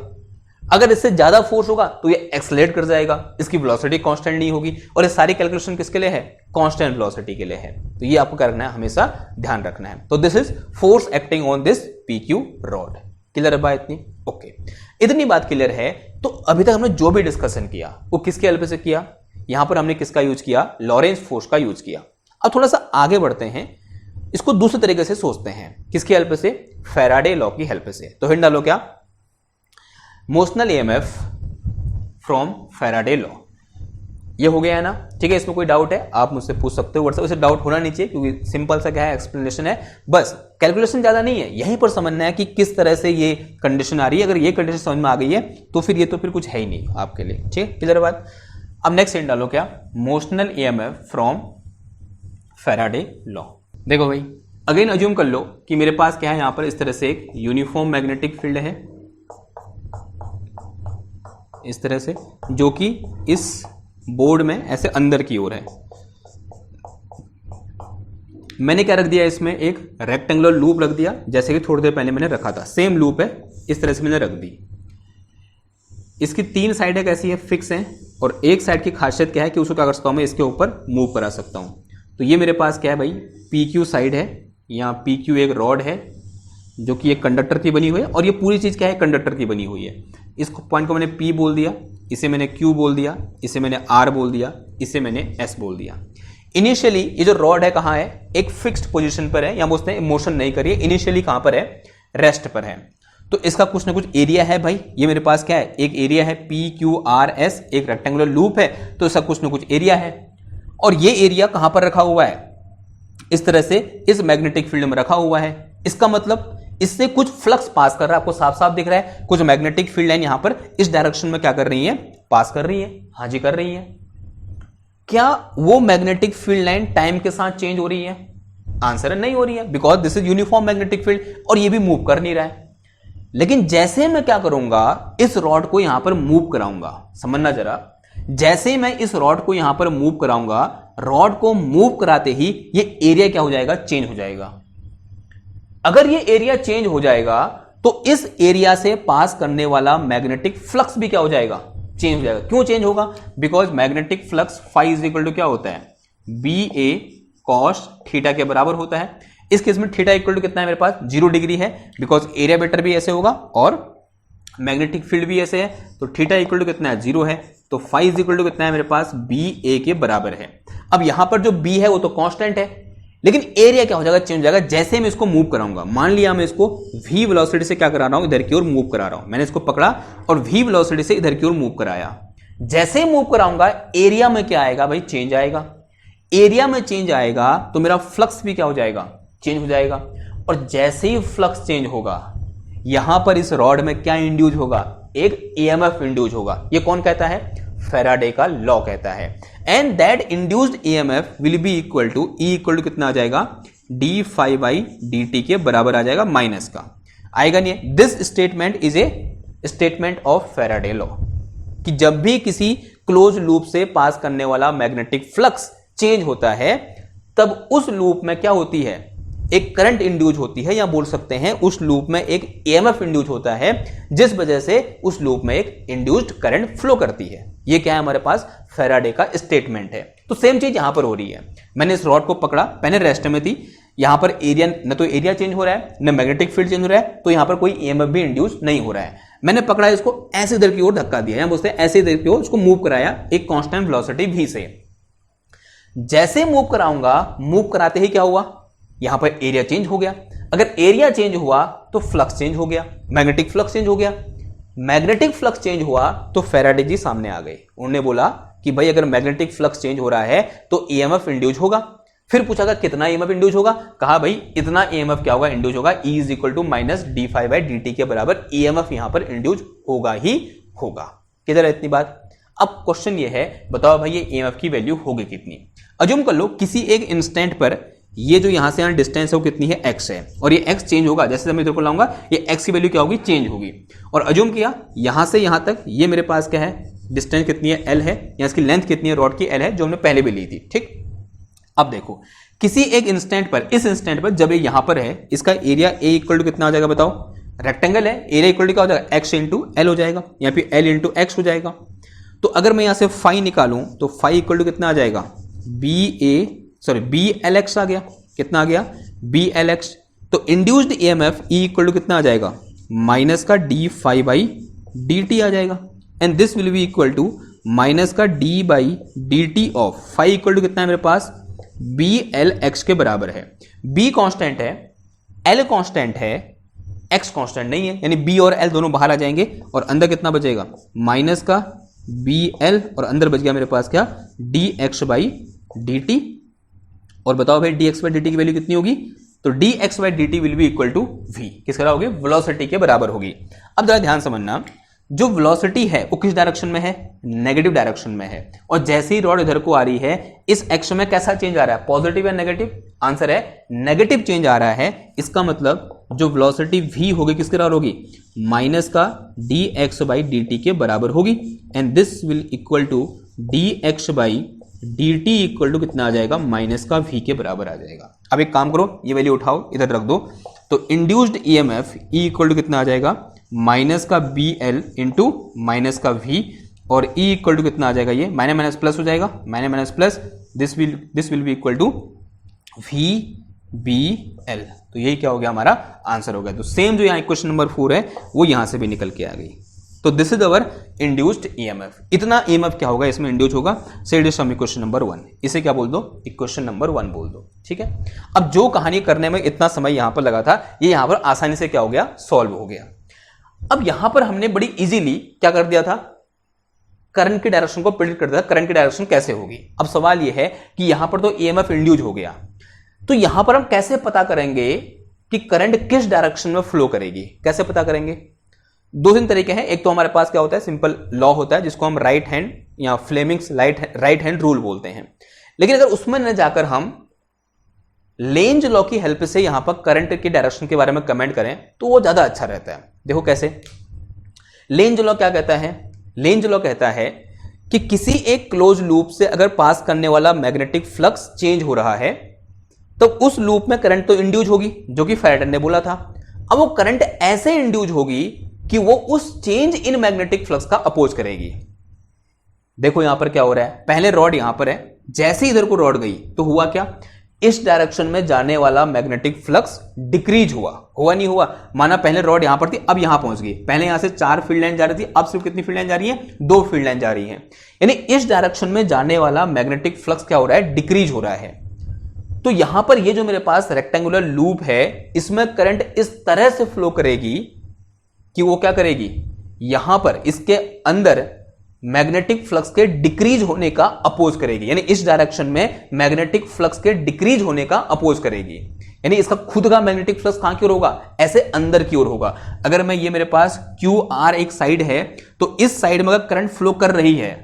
अगर इससे ज्यादा फोर्स होगा तो ये एक्सेलरेट कर जाएगा, इसकी वेलोसिटी कांस्टेंट नहीं होगी, और ये सारी कैलकुलेशन किसके लिए है, कांस्टेंट वेलोसिटी के लिए है। तो ये आपको करना है, हमेशा ध्यान रखना है। तो this is force acting on this PQ rod, clear है बात इतनी, ओके। इतनी बात क्लियर है, तो अभी तक हमने जो भी डिस्कशन किया वो किसके हेल्प से किया, यहां पर हमने किसका यूज किया, लॉरेंस फोर्स का यूज किया। अब थोड़ा सा आगे बढ़ते हैं, इसको दूसरे तरीके से सोचते हैं, किसकी हेल्प से, फैराडे लॉ की हेल्प से। तो हिंट डालो क्या, motional EMF from Faraday law, ये हो गया है ना, ठीक है। इसमें कोई डाउट है आप मुझसे पूछ सकते हो व्हाट्सएप, उसे डाउट होना नहीं चाहिए क्योंकि सिंपल सा क्या है एक्सप्लेनेशन है, बस कैलकुलेशन ज्यादा नहीं है, यहीं पर समझना है कि किस तरह से ये कंडीशन आ रही है। अगर ये कंडीशन समझ में आ गई है तो फिर ये तो फिर कुछ है ही नहीं आपके लिए, ठीक है, क्लियर बात। अब नेक्स्ट इन डालो क्या, motional EMF from Faraday law. देखो भाई अगेन अज्यूम कर लो कि मेरे पास क्या है यहां पर इस तरह से एक यूनिफॉर्म मैग्नेटिक फील्ड है, इस तरह से, जो कि इस बोर्ड में ऐसे अंदर की ओर है। मैंने क्या रख दिया इसमें, एक रेक्टेंगुलर लूप रख दिया, जैसे कि थोड़ी देर पहले मैंने रखा था, सेम लूप है, इस तरह से मैंने रख दी। इसकी 3 साइडें कैसी है, फिक्स हैं, और एक साइड की खासियत क्या है कि उसको क्या कर सकता हूं मैं, इसके ऊपर मूव करा सकता हूं। तो ये मेरे पास क्या है भाई, PQ साइड है, यहाँ PQ एक रॉड है जो कि एक कंडक्टर की बनी हुई है, और ये पूरी चीज क्या है, कंडक्टर की बनी हुई है। इस पॉइंट को मैंने P बोल दिया, इसे मैंने Q बोल दिया, इसे मैंने R बोल दिया, इसे मैंने S बोल दिया। इनिशियली ये जो रॉड है कहाँ है, एक फिक्स्ड पोजीशन पर है, या बोलते हैं मोशन नहीं करिए, इनिशियली कहां पर है, रेस्ट पर है। तो इसका कुछ ना कुछ एरिया है भाई, ये मेरे पास क्या है, एक एरिया है PQRS, एक रेक्टेंगुलर लूप है, तो इसका कुछ ना कुछ एरिया है। और ये एरिया कहां पर रखा हुआ है, इस तरह से इस मैग्नेटिक फील्ड में रखा हुआ है। इसका मतलब इससे कुछ फ्लक्स पास कर रहा है, आपको साफ साफ दिख रहा है, कुछ मैग्नेटिक फील्ड लाइन यहां पर इस डायरेक्शन में क्या कर रही है, पास कर रही है। हाँ जी कर रही है। क्या वो मैग्नेटिक फील्ड लाइन टाइम के साथ चेंज हो रही है, आंसर है नहीं हो रही है, because this is uniform magnetic field, और ये भी मूव कर नहीं रहा है। लेकिन जैसे मैं क्या करूंगा, इस रॉड को यहां पर मूव कराऊंगा, समझना जरा, जैसे मैं इस रॉड को यहां पर मूव कराऊंगा, रॉड को मूव कराते ही ये एरिया क्या हो जाएगा, चेंज हो जाएगा। अगर ये एरिया चेंज हो जाएगा तो इस एरिया से पास करने वाला मैग्नेटिक फ्लक्स भी क्या हो जाएगा, चेंज हो जाएगा। क्यों चेंज होगा, because magnetic flux phi is equal to क्या होता है, BA कॉस थीटा के बराबर होता है। इस केस में थीटा इक्वल टू कितना है मेरे पास, 0 डिग्री है, बिकॉज एरिया वेक्टर भी ऐसे होगा और मैग्नेटिक फील्ड भी ऐसे है, तो थीटा इक्वल टू कितना है, 0 है, तो फाई इज इक्वल टू कितना है मेरे पास, BA के बराबर है। अब यहां पर जो B है वो तो कांस्टेंट है, लेकिन एरिया क्या हो जाएगा, चेंज हो जाएगा जैसे मैं इसको मूव कराऊंगा। मान लिया मैं इसको V वेलोसिटी से क्या करा रहा हूं, इधर की ओर मूव करा रहा हूं, मैंने इसको पकड़ा और V वेलोसिटी से इधर की ओर मूव कराया। जैसे मूव कराऊंगा एरिया में क्या आएगा भाई, चेंज आएगा। एरिया में चेंज आएगा तो मेरा फ्लक्स भी क्या हो जाएगा, चेंज हो जाएगा। और जैसे ही फ्लक्स चेंज होगा, यहां पर इस रॉड में क्या इंड्यूस होगा, एक EMF इंड्यूस होगा। ये कौन कहता है, फैराडे का लॉ कहता है। And that induced EMF will be equal to, E equal to कितना आ जाएगा, d फाई बाई dt के बराबर आ जाएगा, माइनस का आएगा नहीं। This statement is a statement of Faraday law, कि जब भी किसी क्लोज लूप से पास करने वाला मैग्नेटिक फ्लक्स चेंज होता है, तब उस लूप में क्या होती है, एक करंट इंड्यूस होती है, या बोल सकते हैं उस लूप में एक EMF इंड्यूस होता है, जिस वजह से उस लूप में एक इंड्यूस्ड करंट फ्लो करती है। ये क्या है हमारे पास, फैराडे का स्टेटमेंट है। तो सेम चीज यहां पर हो रही है। मैंने इस रॉड को पकड़ा, पहले रेस्ट में थी, यहां पर एरिया न तो एरिया चेंज हो रहा है, न मैग्नेटिक फील्ड चेंज हो रहा है, तो यहां पर कोई EMF भी इंड्यूस नहीं हो रहा है। मैंने पकड़ा इसको, ऐसे इधर की ओर धक्का दिया, या बोलते हैं ऐसे इधर की ओर इसको मूव कराया एक कांस्टेंट वेलोसिटी V से। जैसे मूव कराऊंगा, मूव कराते ही क्या हुआ, यहां पर एरिया चेंज हो गया। अगर एरिया चेंज हुआ तो फ्लक्स चेंज हो गया, मैग्नेटिक फ्लक्स चेंज हो गया। मैग्नेटिक फ्लक्स चेंज हुआ तो फैराडे जी सामने आ गए, उन्होंने बोला कि भाई अगर मैग्नेटिक फ्लक्स चेंज हो रहा है तो EMF इंड्यूस होगा। फिर पूछा गया कितना EMF इंड्यूस होगा, कहा भाई इतना EMF क्या होगा, इंड्यूस होगा, E is equal to minus d phi by dt के बराबर EMF यहां पर इंड्यूस होगा ही होगा। किधर है इतनी बात। अब क्वेश्चन ये है, बताओ भाई ये EMF की वैल्यू होगी कितनी। अज्यूम कर लो किसी एक इंस्टेंट पर ये जो यहां से यहां डिस्टेंस है वो कितनी है, x है, और ये x चेंज होगा, जैसे मैं इधर को लाऊंगा ये x की वैल्यू क्या होगी, चेंज होगी। और अज्यूम किया यहां से यहां तक ये मेरे पास क्या है, डिस्टेंस कितनी है, l है, या इसकी लेंथ कितनी है, रॉड की l है, जो हमने पहले भी ली थी, ठीक। अब देखो किसी एक इंस्टेंट पर, इस इंस्टेंट पर जब ये यहां पर है, इसका एरिया A इक्वल टू कितना हो जाएगा बताओ, रेक्टेंगल है, एरिया इक्वल टू क्या हो जाएगा, x इंटू एल हो जाएगा, या फिर l इंटू एक्स हो जाएगा। तो अगर मैं यहां से फाई निकालूं तो फाई इक्वल टू कितना आ जाएगा, BLX आ गया, कितना आ गया, BLX। तो induced EMF E equal to कितना आ जाएगा, माइनस का d फाई बाई dt आ जाएगा, and this will be equal to minus का d by dt of phi equal to कितना है मेरे पास, BLX के बराबर है। B कांस्टेंट है, L कांस्टेंट है, X कांस्टेंट नहीं है, यानी B और L दोनों बाहर आ जाएंगे और अंदर कितना बचेगा, माइनस का बी एल और अंदर बच गया मेरे पास क्या, d x by d t. और बताओ भाई d x by d t की वैल्यू कितनी होगी, तो d x by d t will be equal to v, किसके बराबर होगी, वेलोसिटी के बराबर होगी। अब जरा ध्यान समझना, जो वेलोसिटी है वो किस डायरेक्शन में है, नेगेटिव डायरेक्शन में है। और जैसे ही रॉड इधर को आ रही है, इस एक्स में कैसा चेंज आ रहा है, पॉजिटिव या नेगेटिव, आंसर है नेगेटिव चेंज आ रहा है। इसका मतलब जो वेलोसिटी v होगी किसके बराबर होगी, माइनस का d x by d t के बराबर होगी। And this will equal to d x by d t equal to कितना आ जाएगा, माइनस का v के बराबर आ जाएगा। अब एक काम करो, ये वैल्यू उठाओ इधर रख दो, तो induced EMF E equal to कितना आ जाएगा, माइनस का बी एल इंटू माइनस का v, और E इक्वल टू कितना आ जाएगा, ये माइनस माइनस प्लस हो जाएगा, minus minus plus, this will be equal to v B L. तो यही क्या हो गया, हमारा आंसर हो गया। तो सेम जो यहाँ क्वेश्चन नंबर 4 है वो यहां से भी निकल के आ गई। तो this is our induced EMF. इतना ईएमएफ क्या होगा इसमें इंड्यूस होगा, से it is from equation number 1। इसे क्या बोल दो, इक्वेशन नंबर 1 बोल दो, ठीक है। अब जो कहानी करने में इतना समय यहां पर लगा था, ये यहां पर आसानी से क्या हो गया, सॉल्व हो गया। अब यहां पर हमने बड़ी इजीली क्या कर दिया था, करंट की डायरेक्शन को प्रेडिक्ट कर दिया, करंट की डायरेक्शन कैसे होगी। अब सवाल यह है कि यहां पर तो ईएमएफ इंड्यूस हो गया, तो यहां पर हम कैसे पता करेंगे कि करंट किस डायरेक्शन में फ्लो करेगी, कैसे पता करेंगे। दो तीन तरीके हैं। एक तो हमारे पास क्या होता है, सिंपल लॉ होता है जिसको हम राइट हैंड या फ्लेमिंग्स राइट हैंड रूल बोलते हैं। लेकिन अगर उसमें न जाकर हम लेंज लॉ की हेल्प से यहां पर करंट की डायरेक्शन के बारे में कमेंट करें तो वो ज्यादा अच्छा रहता है। देखो कैसे, लेंज लॉ क्या कहता है, लेंज लॉ कहता है कि किसी एक क्लोज लूप से अगर पास करने वाला मैग्नेटिक फ्लक्स चेंज हो रहा है तो उस लूप में करंट तो इंड्यूस होगी, जो कि फैराडे ने बोला था। अब वो करंट ऐसे इंड्यूस होगी कि वो उस चेंज इन मैग्नेटिक फ्लक्स का अपोज करेगी। देखो यहां पर क्या हो रहा है, पहले रॉड यहां पर है, जैसे इधर को रॉड गई तो हुआ क्या, इस डायरेक्शन में जाने वाला मैग्नेटिक फ्लक्स डिक्रीज हुआ नहीं हुआ। माना पहले रॉड यहां पर थी, अब यहां पहुंच गई। पहले यहां से 4 फील्ड लाइन जा रही थी, अब सिर्फ कितनी फील्ड लाइन जा रही है, 2 फील्ड लाइन जा रही है। यानी इस डायरेक्शन में जाने वाला मैग्नेटिक फ्लक्स क्या हो रहा है, डिक्रीज हो रहा है। तो यहां पर ये जो मेरे पास रेक्टेंगुलर लूप है, इसमें करंट इस तरह से फ्लो करेगी कि वो क्या करेगी, यहां पर इसके अंदर मैग्नेटिक फ्लक्स के डिक्रीज होने का अपोज करेगी। यानी इस डायरेक्शन में मैग्नेटिक फ्लक्स के डिक्रीज होने का अपोज करेगी। यानी इसका खुद का मैग्नेटिक फ्लक्स कहां की ओर होगा, ऐसे अंदर की ओर होगा। अगर मैं ये मेरे पास क्यू आर एक साइड है, तो इस साइड में अगर करंट फ्लो कर रही है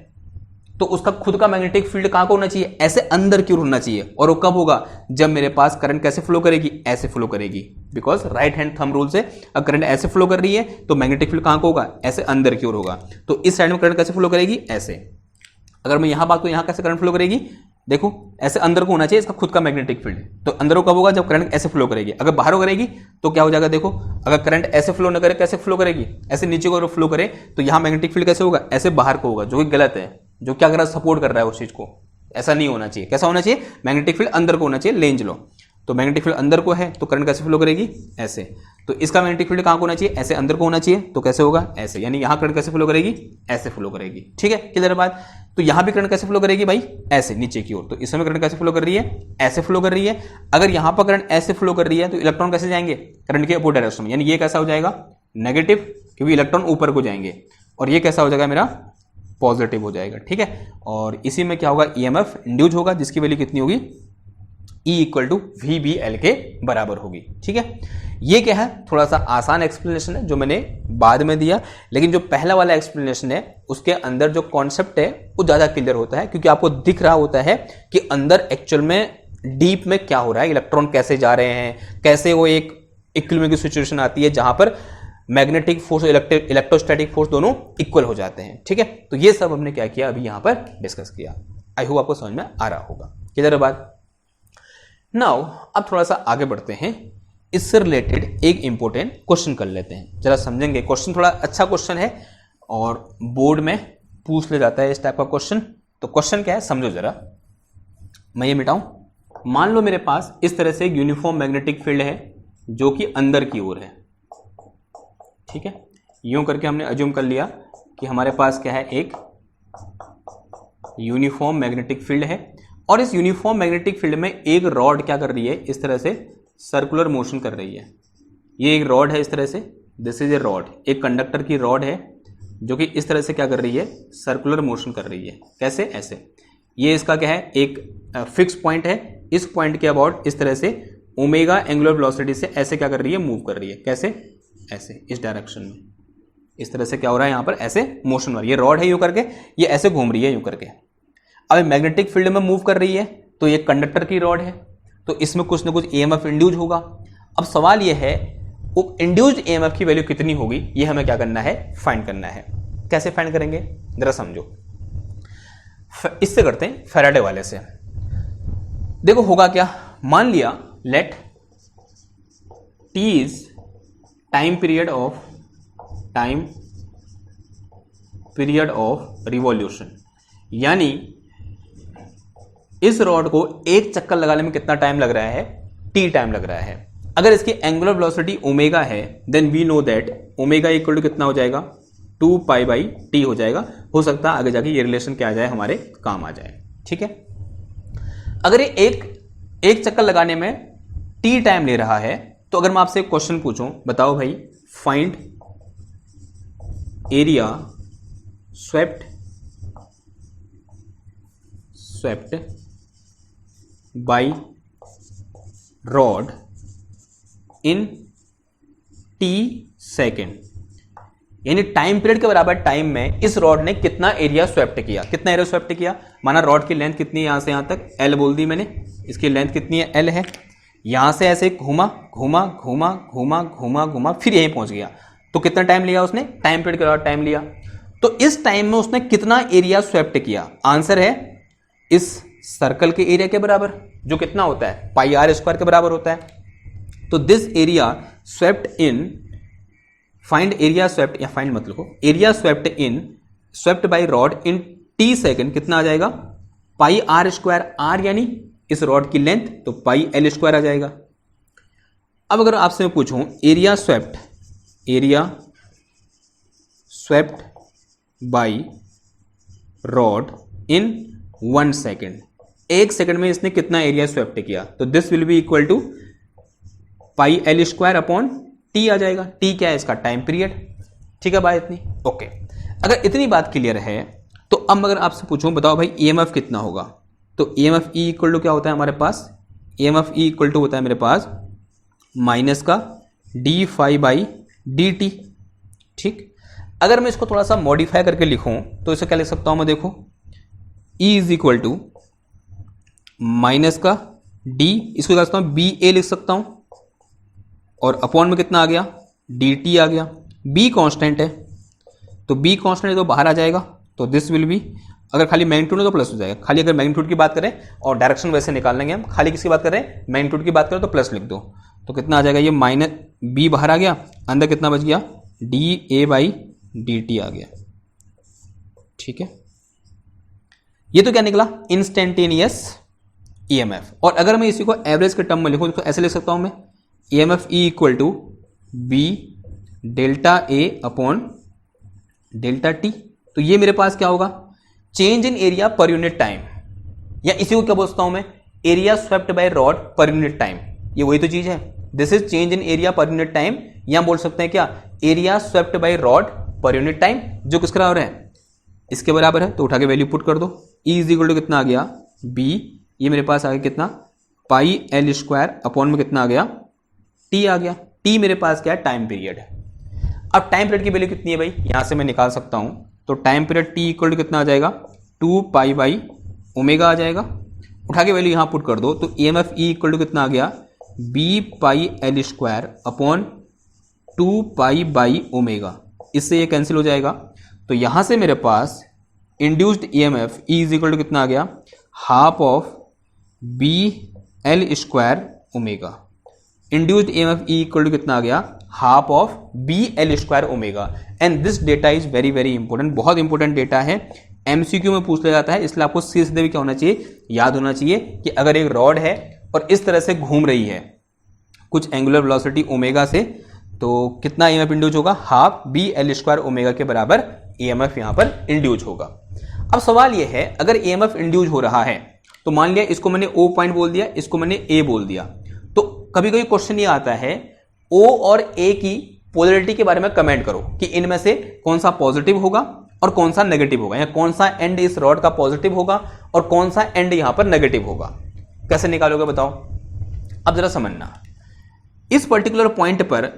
तो उसका खुद का मैग्नेटिक फील्ड कहां को होना चाहिए, ऐसे अंदर की ओर होना चाहिए। और वो कब होगा, जब मेरे पास करंट कैसे फ्लो करेगी, ऐसे फ्लो करेगी। Because right hand thumb rule से अगर करंट ऐसे फ्लो कर रही है तो मैग्नेटिक फील्ड कहां को होगा, ऐसे अंदर की ओर होगा। तो इस साइड में करंट कैसे फ्लो करेगी, ऐसे। अगर मैं यहां बात करूं, यहां कैसे करंट फ्लो करेगी, देखो ऐसे अंदर को होना चाहिए इसका खुद का मैग्नेटिक फील्ड। तो अंदर को कब होगा, जब करंट ऐसे फ्लो करेगी। अगर बाहर करेगी तो क्या हो जाएगा, देखो अगर करंट ऐसे फ्लो न करे, कैसे फ्लो करेगी, ऐसे नीचे को फ्लो करे, तो यहां मैग्नेटिक फील्ड कैसे होगा, ऐसे बाहर को होगा, जो कि गलत है। जो क्या कर रहा है, सपोर्ट कर रहा है उस चीज को, ऐसा नहीं होना चाहिए। कैसा होना चाहिए, मैग्नेटिक फील्ड अंदर को होना चाहिए, लेंज लो। तो मैग्नेटिक फील्ड अंदर को है तो करंट कैसे फ्लो करेगी, ऐसे। तो इसका मैग्नेटिक फील्ड कहां को होना चाहिए, ऐसे अंदर को होना चाहिए। तो कैसे होगा, ऐसे। यानी यहां करंट कैसे फ्लो करेगी, ऐसे फ्लो करेगी। ठीक है, क्लियर बात। तो यहां भी करंट कैसे फ्लो करेगी भाई, ऐसे नीचे की ओर। तो इसमें करंट कैसे फ्लो कर रही है, ऐसे फ्लो कर रही है। अगर यहां पर करंट ऐसे फ्लो कर रही है तो इलेक्ट्रॉन कैसे जाएंगे, करंट के अपोजिट डायरेक्शन में। यानी ये कैसा हो जाएगा, नेगेटिव, क्योंकि इलेक्ट्रॉन ऊपर को जाएंगे। और ये कैसा हो जाएगा, मेरा पॉजिटिव हो जाएगा। ठीक है, और इसी में क्या होगा, ईएमएफ इंड्यूस होगा, जिसकी वैल्यू कितनी होगी, E equal to v B L के बराबर होगी। ठीक है, ये क्या है, थोड़ा सा आसान एक्सप्लेनेशन है जो मैंने बाद में दिया। लेकिन जो पहला वाला एक्सप्लेनेशन है उसके अंदर जो कॉन्सेप्ट है वो ज्यादा क्लियर होता है, क्योंकि आपको दिख रहा होता है कि अंदर एक्चुअल में डीप में क्या हो रहा है, इलेक्ट्रॉन कैसे जा रहे हैं, कैसे वो एक इक्विलिब्रियम की सिचुएशन आती है जहां पर मैग्नेटिक फोर्स और इलेक्ट्रोस्टैटिक फोर्स दोनों इक्वल हो जाते हैं। ठीक है, तो ये सब हमने क्या किया, अभी यहां पर डिस्कस किया। आई होप आपको समझ में आ रहा होगा। क्लियर बात। नाउ अब थोड़ा सा आगे बढ़ते हैं, इससे रिलेटेड एक इंपॉर्टेंट क्वेश्चन कर लेते हैं, जरा समझेंगे। क्वेश्चन थोड़ा अच्छा क्वेश्चन है और बोर्ड में पूछ ले जाता है इस टाइप का क्वेश्चन। तो क्वेश्चन क्या है, समझो जरा। मैं ये मिटाऊं। मान लो मेरे पास इस तरह से एक यूनिफॉर्म मैग्नेटिक फील्ड है जो कि अंदर की ओर है। ठीक है, यूं करके हमने अज्यूम कर लिया कि हमारे पास क्या है, एक यूनिफॉर्म मैग्नेटिक फील्ड है और इस यूनिफॉर्म मैग्नेटिक फील्ड में एक रॉड क्या कर रही है, इस तरह से सर्कुलर मोशन कर रही है। ये एक रॉड है इस तरह से, दिस इज ए रॉड, एक कंडक्टर की रॉड है जो कि इस तरह से क्या कर रही है, सर्कुलर मोशन कर रही है। कैसे? ऐसे। ये इसका क्या है, एक फिक्स पॉइंट है। इस पॉइंट के अबाउट इस तरह से ओमेगा एंगुलर वेलोसिटी से ऐसे क्या कर रही है, मूव कर रही है। कैसे? ऐसे, इस डायरेक्शन में। इस तरह से क्या हो रहा है यहाँ पर, ऐसे मोशन हो रही है। ये रॉड है यूं करके, ये ऐसे घूम रही है यूं करके। अब मैग्नेटिक फील्ड में मूव कर रही है, तो ये कंडक्टर की रॉड है, तो इसमें कुछ ना कुछ ईएमएफ इंड्यूस होगा। अब सवाल ये है, वो इंड्यूस्ड ईएमएफ की वैल्यू कितनी होगी, ये हमें क्या करना है, फाइंड करना है। कैसे फाइंड करेंगे, जरा समझो। इससे करते हैं, फैराडे वाले से। देखो होगा क्या, मान लिया let T is time period of revolution, यानी इस रॉड को एक चक्कर लगाने में कितना टाइम लग रहा है, टी टाइम लग रहा है। अगर इसकी एंगुलर वेलोसिटी ओमेगा है, then we know that omega equal to कितना हो जाएगा, 2 पाई बाई टी हो जाएगा। हो सकता है आगे जाके ये रिलेशन क्या आ जाए, हमारे काम आ जाए। ठीक है। अगर ये एक चक्कर लगाने में टी टाइम ले रहा है, तो अगर मैं आपसे एक क्वेश्चन पूछूं, बताओ भाई, find area swept by rod in T second, यानी टाइम पीरियड के बराबर टाइम में इस रॉड ने कितना एरिया स्वेप्ट किया। कितना एरिया स्वेप्ट किया, माना रॉड की लेंथ कितनी है, यहां से यहां तक एल बोल दी मैंने, इसकी लेंथ कितनी है, एल है। यहां से ऐसे घूमा घूमा घूमा घूमा घूमा घूमा, फिर यहीं पहुंच गया। तो कितना टाइम लिया उसने, टाइम पीरियड के बराबर टाइम लिया। तो इस टाइम में उसने कितना एरिया स्वेप्ट किया, आंसर है इस सर्कल के एरिया के बराबर, जो कितना होता है, पाई आर स्क्वायर के बराबर होता है। तो this area swept in, find area swept, या फाइंड मत लिखो, area swept by rod in T second कितना आ जाएगा, पाई आर स्क्वायर, आर यानी इस रॉड की लेंथ, तो पाई एल स्क्वायर आ जाएगा। अब अगर आपसे मैं पूछूं area swept by rod in 1 second, 1 second में इसने कितना एरिया स्वेप्ट किया, तो this will be equal to pi L square upon T आ जाएगा। टी क्या है, इसका टाइम पीरियड। ठीक है बात इतनी, ओके। अगर इतनी बात क्लियर है, तो अब अगर आपसे पूछूं, बताओ भाई ईएमएफ कितना होगा, तो ईएमएफ ई इक्वल टू क्या होता है हमारे पास, ईएमएफ ई इक्वल टू होता है मेरे पास माइनस का d phi by d t. ठीक। अगर मैं इसको थोड़ा सा मॉडिफाई करके लिखूं, तो इसे क्या लिख सकता हूं मैं, देखो E is equal to minus का डी, इसको लिख सकता हूं बी ए लिख सकता हूं, और अपॉन में कितना आ गया, डी टी आ गया। बी कांस्टेंट है, तो बी कांस्टेंट है तो बाहर आ जाएगा, तो दिस विल बी, अगर खाली मैग्नीट्यूड है तो प्लस हो जाएगा। खाली अगर मैग्नीट्यूड की बात करें और डायरेक्शन वैसे निकाल लेंगे हम, खाली किसकी बात करें, मैग्नीट्यूड की बात करें तो प्लस लिख दो, तो कितना आ जाएगा, ये माइनस बी बाहर आ गया, अंदर कितना बच गया, d a by d t आ गया। ठीक है, ये तो क्या निकला, इंस्टेंटेनियस ईएमएफ। और अगर मैं इसी को एवरेज के टर्म में लिखूं तो ऐसे लिख सकता हूं मैं, EMF E equal to B delta A upon delta T. तो ये मेरे पास क्या होगा, change in area per unit time, या इसी को क्या बोलता हूं मैं, area swept by rod per unit time. ये वही तो चीज है, this is change in area per unit time, या बोल सकते हैं क्या, area swept by rod per unit time, जो किसके बराबर है, इसके बराबर है। तो उठा के वैल्यू पुट कर दो, ई इज इक्वल टू कितना आ गया, बी, ये मेरे पास आ गया कितना, पाई एल स्क्वायर अपॉन में कितना आ गया, टी आ गया। टी मेरे पास क्या है, टाइम पीरियड। अब टाइम पीरियड की वैल्यू कितनी है भाई, यहां से मैं निकाल सकता हूं, तो time period T equal to कितना आ जाएगा, 2 पाई बाई ओमेगा आ जाएगा। उठा के वैल्यू यहां पुट कर दो, तो ईएमएफ ई इक्वल टू कितना आ गया, B pi L square upon 2 pi by omega, इससे ये कैंसिल हो जाएगा। तो यहां से मेरे पास induced EMF E is equal to कितना आ गया, half of B L square omega. Induced EMF E equal to कितना आ गया, half of B L square omega. And this data is very very important, बहुत इंपॉर्टेंट डेटा है, MCQ में पूछ लिया जाता है, इसलिए आपको सीधे भी क्या होना चाहिए, याद होना चाहिए कि अगर एक रॉड है और इस तरह से घूम रही है कुछ एंगुलर वेलोसिटी ओमेगा से, तो कितना ईएमएफ इंड्यूस होगा, half B L square omega के बराबर ईएमएफ यहां पर इंड्यूस होगा। अब सवाल यह है, अगर ईएमएफ इंड्यूस हो रहा है, तो मान लिया इसको मैंने ओ पॉइंट बोल दिया, इसको मैंने ए बोल दिया, तो कभी कभी क्वेश्चन ये आता है ओ और ए की पोलरिटी के बारे में कमेंट करो कि इनमें से कौन सा पॉजिटिव होगा और कौन सा नेगेटिव होगा, या कौन सा एंड इस रॉड का पॉजिटिव होगा और कौन सा एंड यहां पर नेगेटिव होगा। कैसे निकालोगे बताओ। अब जरा समझना, इस पर्टिकुलर पॉइंट पर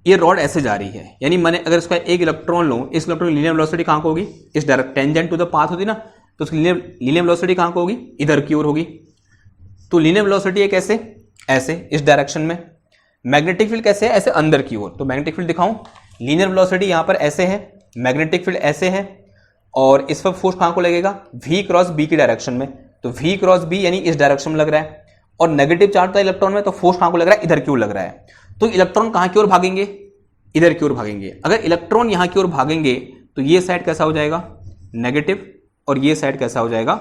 ये रॉड ऐसे जा रही है, यानी मैंने अगर इसका एक इलेक्ट्रॉन लूं, इस इलेक्ट्रॉन की लीनियर वेलोसिटी कहां को होगी, इस direct tangent to the path होती ना, तो उसकी लीनियर वेलोसिटी कहां को होगी, इधर की ओर होगी। तो लीनियर वेलोसिटी है कैसे, ऐसे इस डायरेक्शन में। मैग्नेटिक फील्ड कैसे है, ऐसे अंदर की ओर। तो मैग्नेटिक फील्ड दिखाऊं, लीनियर वेलोसिटी यहां पर ऐसे है, मैग्नेटिक फील्ड ऐसे है, और इस पर फोर्स कहां को लगेगा, v क्रॉस b की डायरेक्शन में। तो v क्रॉस b यानी इस डायरेक्शन में लग रहा है, और नेगेटिव चार्ज था इलेक्ट्रॉन में, तो फोर्स कहां को लग रहा है, इधर की ओर लग रहा है। तो इलेक्ट्रॉन कहां की ओर भागेंगे, इधर की ओर भागेंगे। अगर इलेक्ट्रॉन यहां की ओर भागेंगे तो ये साइड कैसा हो जाएगा, नेगेटिव, और ये साइड कैसा हो जाएगा,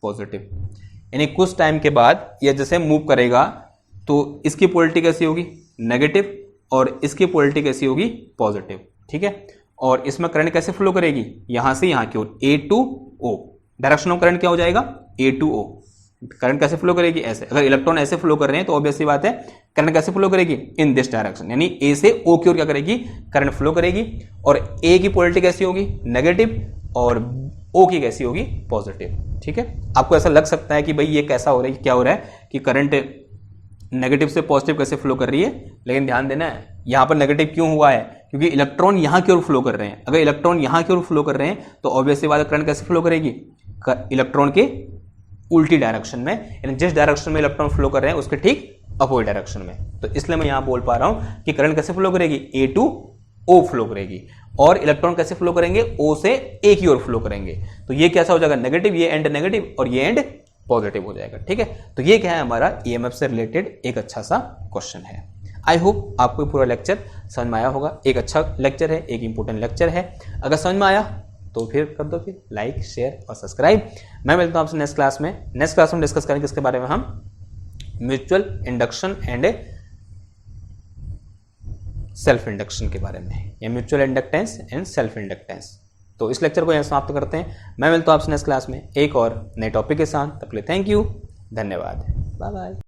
पॉजिटिव। यानी कुछ टाइम के बाद ये जैसे मूव करेगा तो इसकी पोलरिटी कैसी होगी, नेगेटिव, और इसकी पोलरिटी कैसी होगी, पॉजिटिव। ठीक है, और इसमें करंट कैसे फ्लो करेगी, यहां से यहां की ओर, A to O। Direction of current क्या हो जाएगा, A to O। करंट कैसे फ्लो करेगी, ऐसे। अगर इलेक्ट्रॉन ऐसे फ्लो कर रहे हैं तो ऑब्वियसली बात है करंट कैसे फ्लो करेगी, इन दिस डायरेक्शन, यानी A से O की ओर क्या करेगी, करंट फ्लो करेगी। और A की पोलरिटी कैसी होगी, नेगेटिव, और O की कैसी होगी, पॉजिटिव। ठीक है, आपको ऐसा लग सकता है कि भाई ये कैसा हो रहा है, क्या हो रहा है कि करंट नेगेटिव से पॉजिटिव कैसे फ्लो कर रही है, लेकिन ध्यान देना है यहां पर नेगेटिव क्यों हुआ है, क्योंकि इलेक्ट्रॉन यहां की ओर फ्लो कर रहे हैं। अगर इलेक्ट्रॉन यहां की ओर फ्लो कर रहे हैं तो ऑब्वियसली बात है करंट कैसे फ्लो करेगी, इलेक्ट्रॉन के उल्टी डायरेक्शन में, यानी जिस डायरेक्शन में इलेक्ट्रॉन फ्लो कर रहे हैं उसके ठीक अपोजिट डायरेक्शन में। तो इसलिए मैं यहां बोल पा रहा हूं कि करंट कैसे फ्लो करेगी, A to O फ्लो करेगी, और इलेक्ट्रॉन कैसे फ्लो करेंगे, O से A की ओर फ्लो करेंगे। तो ये कैसा हो जाएगा, नेगेटिव, ये एंड नेगेटिव और ये एंड पॉजिटिव हो जाएगा। ठीक है, तो ये क्या है, हमारा EMF से रिलेटेड एक अच्छा सा क्वेश्चन है। आई होप आपको पूरा लेक्चर समझ में आया होगा। एक अच्छा लेक्चर है, एक इंपॉर्टेंट लेक्चर है। अगर समझ में आया तो फिर कर दो फिर लाइक, शेयर और सब्सक्राइब। मैं मिलता हूं आपसे नेक्स्ट क्लास में। नेक्स्ट क्लास में डिस्कस करेंगे किसके बारे में, हम mutual induction and self induction के बारे में, या mutual inductance and self inductance. तो इस लेक्चर को यहाँ समाप्त करते हैं। मैं मिलता हूँ आपसे नेक्स्ट क्लास में एक और नए टॉपिक के साथ। तब तक के लिए थैंक यू, धन्यवाद, बाय बाय।